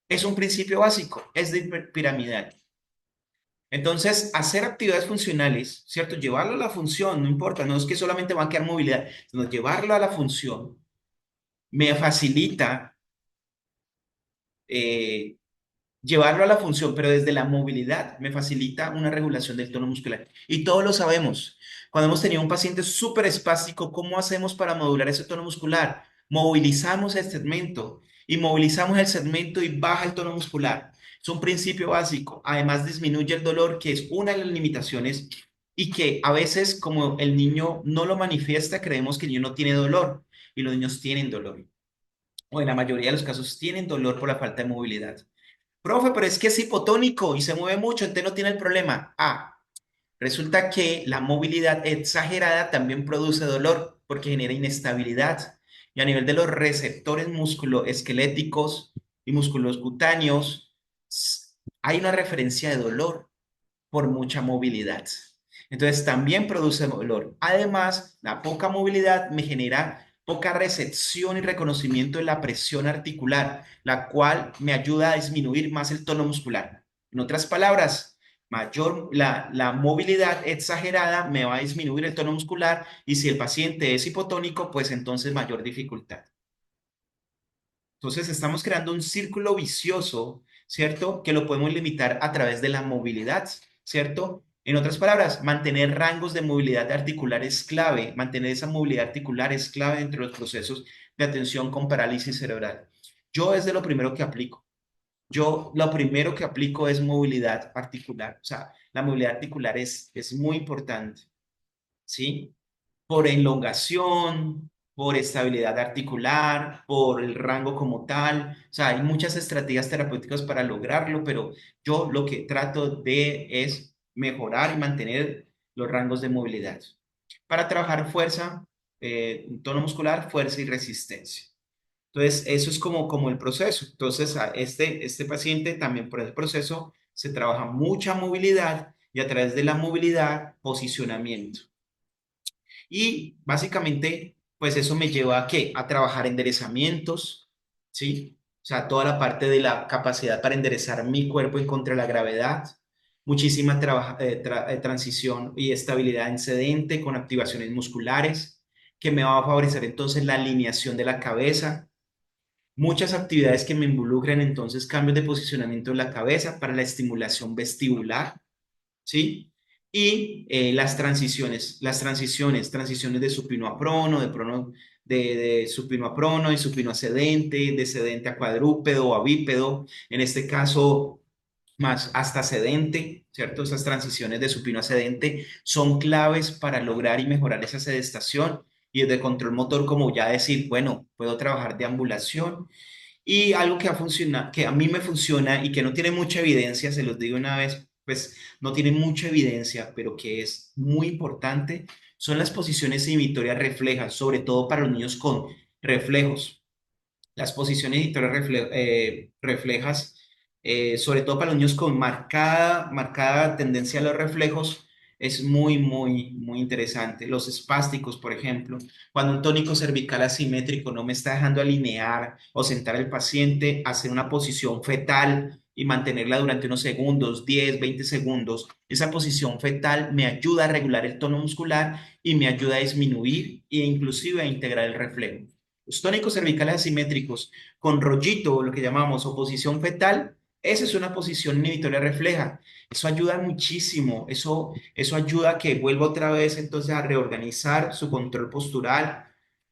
Es un principio básico, es de piramidal. Entonces, hacer actividades funcionales, ¿cierto? Llevarlo a la función, no importa, no es que solamente va a quedar movilidad, sino llevarlo a la función me facilita eh, llevarlo a la función, pero desde la movilidad me facilita una regulación del tono muscular. Y todos lo sabemos. Cuando hemos tenido un paciente súper espástico, ¿cómo hacemos para modular ese tono muscular? Movilizamos el segmento y movilizamos el segmento y baja el tono muscular. Es un principio básico. Además, disminuye el dolor, que es una de las limitaciones y que a veces, como el niño no lo manifiesta, creemos que el niño no tiene dolor y los niños tienen dolor. O en la mayoría de los casos tienen dolor por la falta de movilidad. Profe, pero es que es hipotónico y se mueve mucho, entonces no tiene el problema. Ah, resulta que la movilidad exagerada también produce dolor porque genera inestabilidad. Y a nivel de los receptores musculoesqueléticos y músculos cutáneos, hay una referencia de dolor por mucha movilidad. Entonces también produce dolor. Además, la poca movilidad me genera poca recepción y reconocimiento de la presión articular, la cual me ayuda a disminuir más el tono muscular. En otras palabras, la movilidad exagerada me va a disminuir el tono muscular y si el paciente es hipotónico, pues entonces mayor dificultad. Entonces estamos creando un círculo vicioso, ¿cierto? Que lo podemos limitar a través de la movilidad, ¿cierto? En otras palabras, mantener rangos de movilidad articular es clave, mantener esa movilidad articular es clave dentro de los procesos de atención con parálisis cerebral. Yo es de lo primero que aplico. Yo lo primero que aplico es movilidad articular. O sea, la movilidad articular es muy importante, ¿sí? Por elongación, por estabilidad articular, por el rango como tal. O sea, hay muchas estrategias terapéuticas para lograrlo, pero yo lo que trato de es mejorar y mantener los rangos de movilidad. Para trabajar fuerza, tono muscular, fuerza y resistencia. Entonces, eso es como el proceso. Entonces, a este paciente también por el proceso se trabaja mucha movilidad y a través de la movilidad, posicionamiento. Y básicamente, pues eso me lleva a qué? A trabajar enderezamientos, ¿sí? O sea, toda la parte de la capacidad para enderezar mi cuerpo en contra de la gravedad, muchísima transición y estabilidad en sedente con activaciones musculares, que me va a favorecer entonces la alineación de la cabeza, muchas actividades que me involucran entonces cambios de posicionamiento de la cabeza para la estimulación vestibular, ¿sí? Y transiciones de supino a prono, de supino a prono y supino a sedente, de sedente a cuadrúpedo o a bípedo, en este caso más hasta sedente, ¿cierto? Esas transiciones de supino a sedente son claves para lograr y mejorar esa sedestación y desde control motor, como ya decir, bueno, puedo trabajar de ambulación y algo que ha funcionado, que a mí me funciona y que no tiene mucha evidencia, se los digo una vez, pues no tiene mucha evidencia, pero que es muy importante, son las posiciones inhibitorias reflejas, sobre todo para los niños con reflejos. Las posiciones inhibitorias reflejas, sobre todo para los niños con marcada tendencia a los reflejos, es muy interesante. Los espásticos, por ejemplo, cuando un tónico cervical asimétrico no me está dejando alinear o sentar al paciente, hacer una posición fetal y mantenerla durante unos segundos, 10, 20 segundos. Esa posición fetal me ayuda a regular el tono muscular y me ayuda a disminuir e inclusive a integrar el reflejo. Los tónicos cervicales asimétricos con rollito, lo que llamamos oposición fetal, esa es una posición inhibitoria refleja. Eso ayuda muchísimo. Eso ayuda a que vuelva otra vez entonces a reorganizar su control postural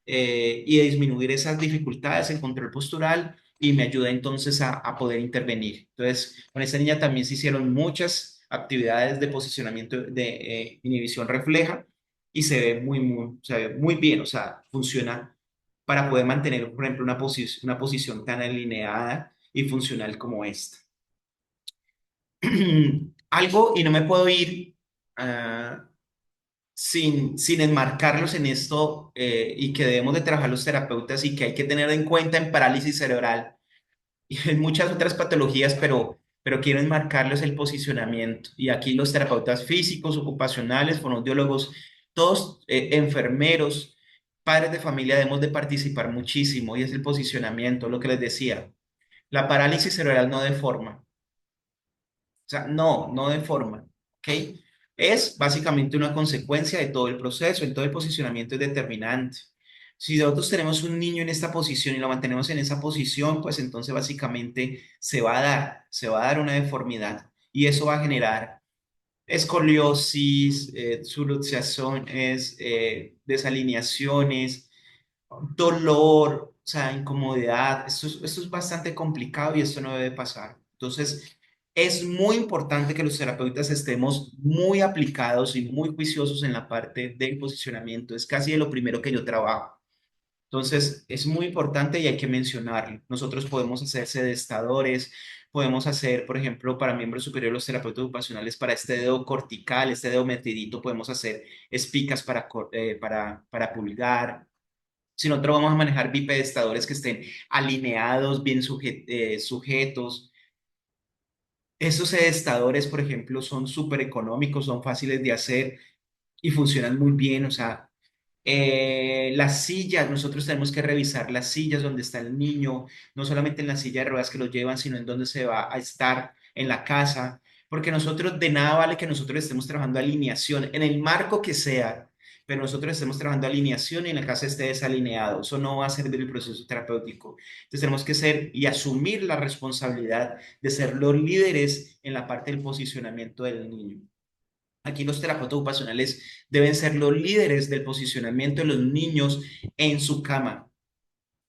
y a disminuir esas dificultades en control postural y me ayuda entonces a poder intervenir. Entonces, con esta niña también se hicieron muchas actividades de posicionamiento de inhibición refleja y se ve muy bien, o sea, funciona para poder mantener, por ejemplo, una posición tan alineada y funcional como esta. Algo, y no me puedo ir uh, sin enmarcarlos en esto y que debemos de trabajar los terapeutas y que hay que tener en cuenta en parálisis cerebral y en muchas otras patologías, pero quiero enmarcarles el posicionamiento. Y aquí los terapeutas físicos, ocupacionales, fonoaudiólogos, todos enfermeros, padres de familia debemos de participar muchísimo y es el posicionamiento, lo que les decía. La parálisis cerebral no deforma, o sea, no deforma, ¿ok? Es básicamente una consecuencia de todo el proceso, en todo el posicionamiento es determinante. Si nosotros tenemos un niño en esta posición y lo mantenemos en esa posición, pues entonces básicamente se va a dar una deformidad y eso va a generar escoliosis, subluxaciones, desalineaciones, dolor, o sea, incomodidad. Esto es bastante complicado y esto no debe pasar. Entonces, es muy importante que los terapeutas estemos muy aplicados y muy juiciosos en la parte del posicionamiento. Es casi de lo primero que yo trabajo. Entonces, es muy importante y hay que mencionarlo. Nosotros podemos hacer sedestadores, podemos hacer, por ejemplo, para miembros superiores, los terapeutas ocupacionales, para este dedo cortical, este dedo metidito, podemos hacer espicas para pulgar. Si nosotros vamos a manejar bipedestadores que estén alineados, bien sujetos. Estos sedestadores, por ejemplo, son súper económicos, son fáciles de hacer. y funcionan muy bien, o sea, las sillas, nosotros tenemos que revisar las sillas donde está el niño, no solamente en la silla de ruedas que lo llevan, sino en donde se va a estar en la casa, porque nosotros de nada vale que nosotros estemos trabajando alineación en el marco que sea, pero nosotros estemos trabajando alineación y en la casa esté desalineado. Eso no va a servir el proceso terapéutico. Entonces tenemos que ser y asumir la responsabilidad de ser los líderes en la parte del posicionamiento del niño. Aquí los terapeutas ocupacionales deben ser los líderes del posicionamiento de los niños en su cama.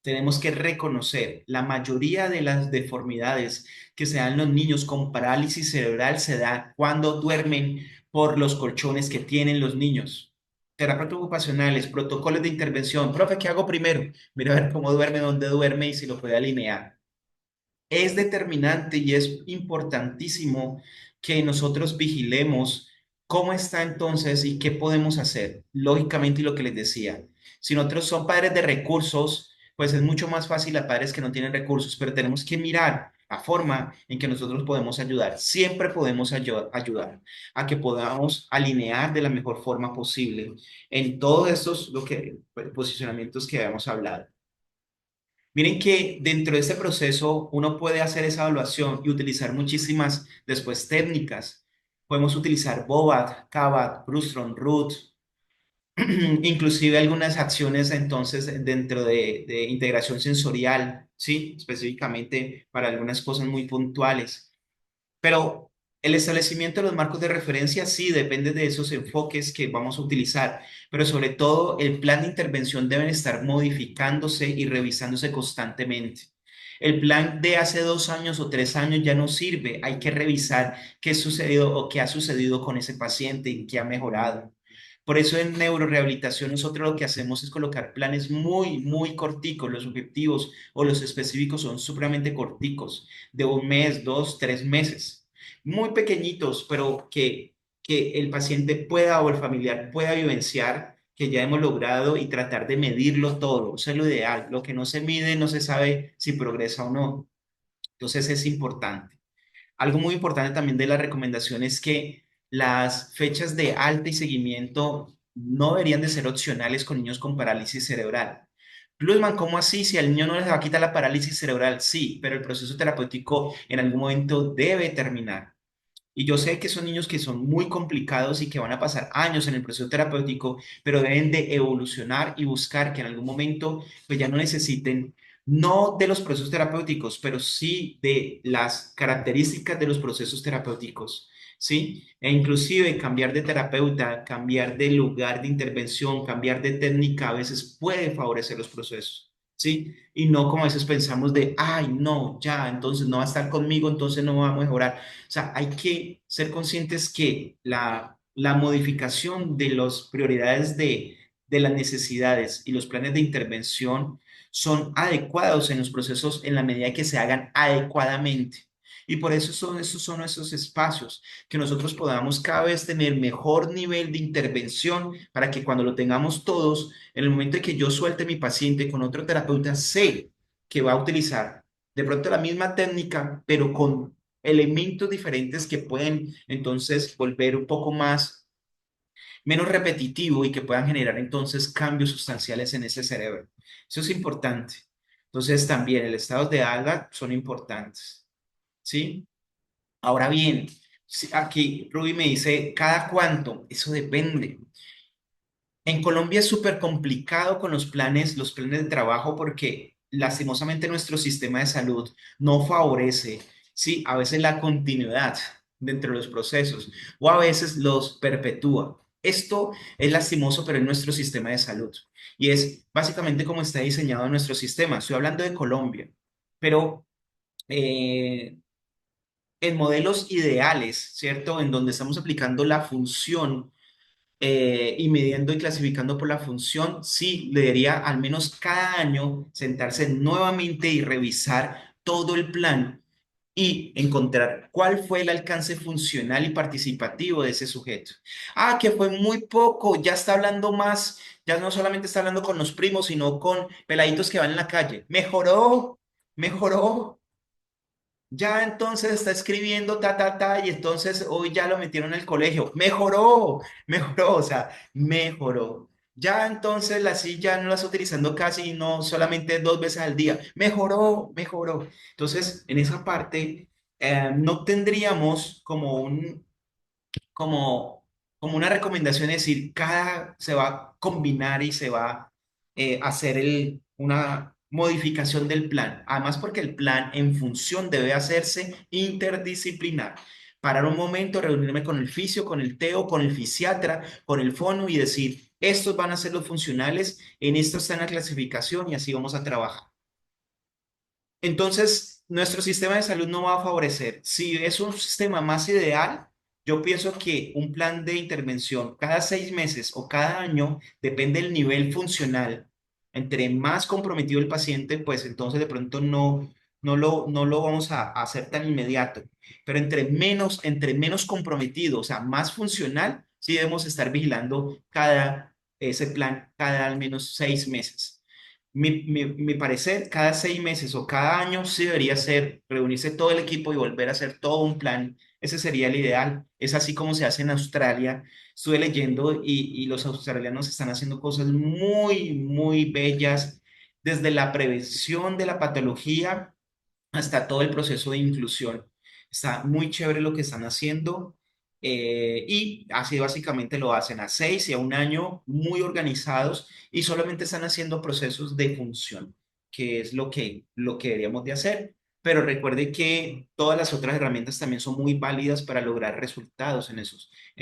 Tenemos que reconocer la mayoría de las deformidades que se dan en los niños con parálisis cerebral se da cuando duermen por los colchones que tienen los niños. Terapeutas ocupacionales, protocolos de intervención. Profe, ¿qué hago primero? Mira a ver cómo duerme, dónde duerme y si lo puede alinear. Es determinante y es importantísimo que nosotros vigilemos cómo está entonces y qué podemos hacer. Lógicamente, y lo que les decía, si nosotros son padres de recursos, pues es mucho más fácil a padres que no tienen recursos, pero tenemos que mirar la forma en que nosotros podemos ayudar. Siempre podemos ayudar a que podamos alinear de la mejor forma posible en todos estos posicionamientos que habíamos hablado. Miren que dentro de este proceso uno puede hacer esa evaluación y utilizar muchísimas después técnicas. Podemos utilizar BOVAT, CAVAT, Brustron, RUT, inclusive algunas acciones entonces dentro de integración sensorial, ¿sí? Específicamente para algunas cosas muy puntuales. Pero el establecimiento de los marcos de referencia sí depende de esos enfoques que vamos a utilizar, pero sobre todo el plan de intervención deben estar modificándose y revisándose constantemente. El plan de hace 2 años o 3 años ya no sirve, hay que revisar qué sucedió o qué ha sucedido con ese paciente y qué ha mejorado. Por eso en neurorehabilitación nosotros lo que hacemos es colocar planes muy, muy corticos. Los objetivos o los específicos son supremamente corticos, de 1 mes, 2, 3 meses, muy pequeñitos, pero que el paciente pueda o el familiar pueda vivenciar que ya hemos logrado y tratar de medirlo todo. Eso es lo ideal. Lo que no se mide no se sabe si progresa o no. Entonces es importante. Algo muy importante también de la recomendación es que las fechas de alta y seguimiento no deberían de ser opcionales con niños con parálisis cerebral. Plusman, ¿cómo así? Si al niño no les va a quitar la parálisis cerebral, sí, pero el proceso terapéutico en algún momento debe terminar. Y yo sé que son niños que son muy complicados y que van a pasar años en el proceso terapéutico, pero deben de evolucionar y buscar que en algún momento pues ya no necesiten, no de los procesos terapéuticos, pero sí de las características de los procesos terapéuticos, ¿sí? E inclusive cambiar de terapeuta, cambiar de lugar de intervención, cambiar de técnica a veces puede favorecer los procesos. ¿Sí? Y no como a veces pensamos de, ay, no, ya, entonces no va a estar conmigo, entonces no va a mejorar. O sea, hay que ser conscientes que la modificación de las prioridades de las necesidades y los planes de intervención son adecuados en los procesos en la medida que se hagan adecuadamente. Y por eso esos son esos espacios, que nosotros podamos cada vez tener mejor nivel de intervención para que cuando lo tengamos todos, en el momento de que yo suelte mi paciente con otro terapeuta, sé que va a utilizar de pronto la misma técnica, pero con elementos diferentes que pueden entonces volver un poco más, menos repetitivo y que puedan generar entonces cambios sustanciales en ese cerebro. Eso es importante. Entonces también el estado de alga son importantes, ¿sí? Ahora bien, aquí Ruby me dice, ¿cada cuánto? Eso depende. En Colombia es súper complicado con los planes de trabajo porque lastimosamente nuestro sistema de salud no favorece, sí, a veces la continuidad dentro de los procesos o a veces los perpetúa. Esto es lastimoso, pero en nuestro sistema de salud. Y es básicamente como está diseñado nuestro sistema. Estoy hablando de Colombia, pero eh, en modelos ideales, ¿cierto? En donde estamos aplicando la función y midiendo y clasificando por la función, sí, le debería al menos cada año sentarse nuevamente y revisar todo el plan y encontrar cuál fue el alcance funcional y participativo de ese sujeto. Ah, que fue muy poco, ya está hablando más, ya no solamente está hablando con los primos, sino con peladitos que van en la calle. Mejoró, mejoró. Ya entonces está escribiendo ta, ta, ta, y entonces hoy ya lo metieron al colegio. Mejoró, mejoró, o sea, mejoró. Ya entonces la silla no la está utilizando casi, no solamente 2 veces al día. Mejoró, mejoró. Entonces, en esa parte, no tendríamos como, como una recomendación, es decir, cada se va a combinar y se va a hacer una modificación del plan. Además, porque el plan en función debe hacerse interdisciplinar. Parar un momento, reunirme con el fisio, con el teo, con el fisiatra, con el fono y decir, estos van a ser los funcionales, en esto está en la clasificación y así vamos a trabajar. Entonces, nuestro sistema de salud no va a favorecer. Si es un sistema más ideal, yo pienso que un plan de intervención cada 6 meses o cada año, depende del nivel funcional. Entre más comprometido el paciente, pues entonces de pronto no lo vamos a hacer tan inmediato. Pero entre menos comprometido, o sea, más funcional, sí debemos estar vigilando ese plan cada al menos 6 meses. Mi parecer, cada 6 meses o cada año sí debería ser reunirse todo el equipo y volver a hacer todo un plan. Ese sería el ideal. Es así como se hace en Australia. Estuve leyendo y los australianos están haciendo cosas muy, muy bellas, desde la prevención de la patología hasta todo el proceso de inclusión. Está muy chévere lo que están haciendo, y así básicamente lo hacen a 6 y a 1 año, muy organizados, y solamente están haciendo procesos de función, que es lo que deberíamos de hacer. Pero recuerde que todas las otras herramientas también son muy válidas para lograr resultados en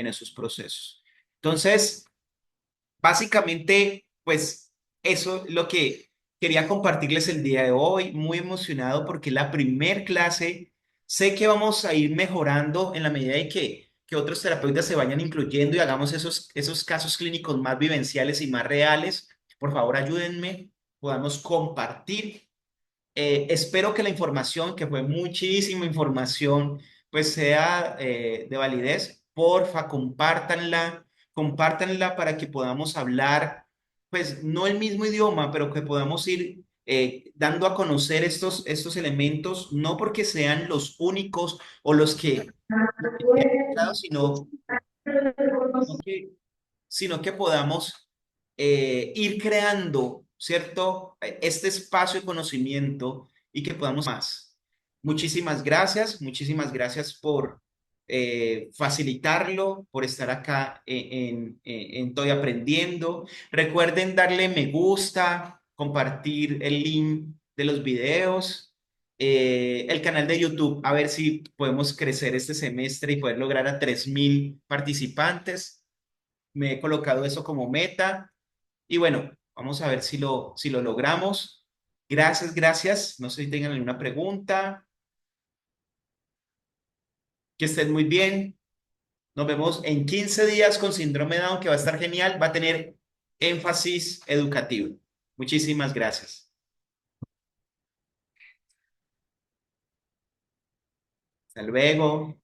esos procesos. Entonces, básicamente, pues eso es lo que quería compartirles el día de hoy. Muy emocionado porque la primer clase, sé que vamos a ir mejorando en la medida de que otros terapeutas se vayan incluyendo y hagamos esos casos clínicos más vivenciales y más reales. Por favor, ayúdenme, podamos compartir. Espero que la información, que fue muchísima información, pues sea de validez. Porfa, compártanla, compártanla para que podamos hablar, pues no el mismo idioma, pero que podamos ir dando a conocer estos elementos, no porque sean los únicos o los que sino que sino que podamos ir creando, ¿cierto? Este espacio de conocimiento y que podamos más. Muchísimas gracias por facilitarlo, por estar acá en Estoy Aprendiendo. Recuerden darle me gusta, compartir el link de los videos. El canal de YouTube, a ver si podemos crecer este semestre y poder lograr a 3.000 participantes. Me he colocado eso como meta y bueno, vamos a ver si lo logramos. Gracias, gracias. No sé si tengan alguna pregunta. Que estén muy bien. Nos vemos en 15 días con síndrome de Down, que va a estar genial. Va a tener énfasis educativo. Muchísimas gracias. Hasta luego.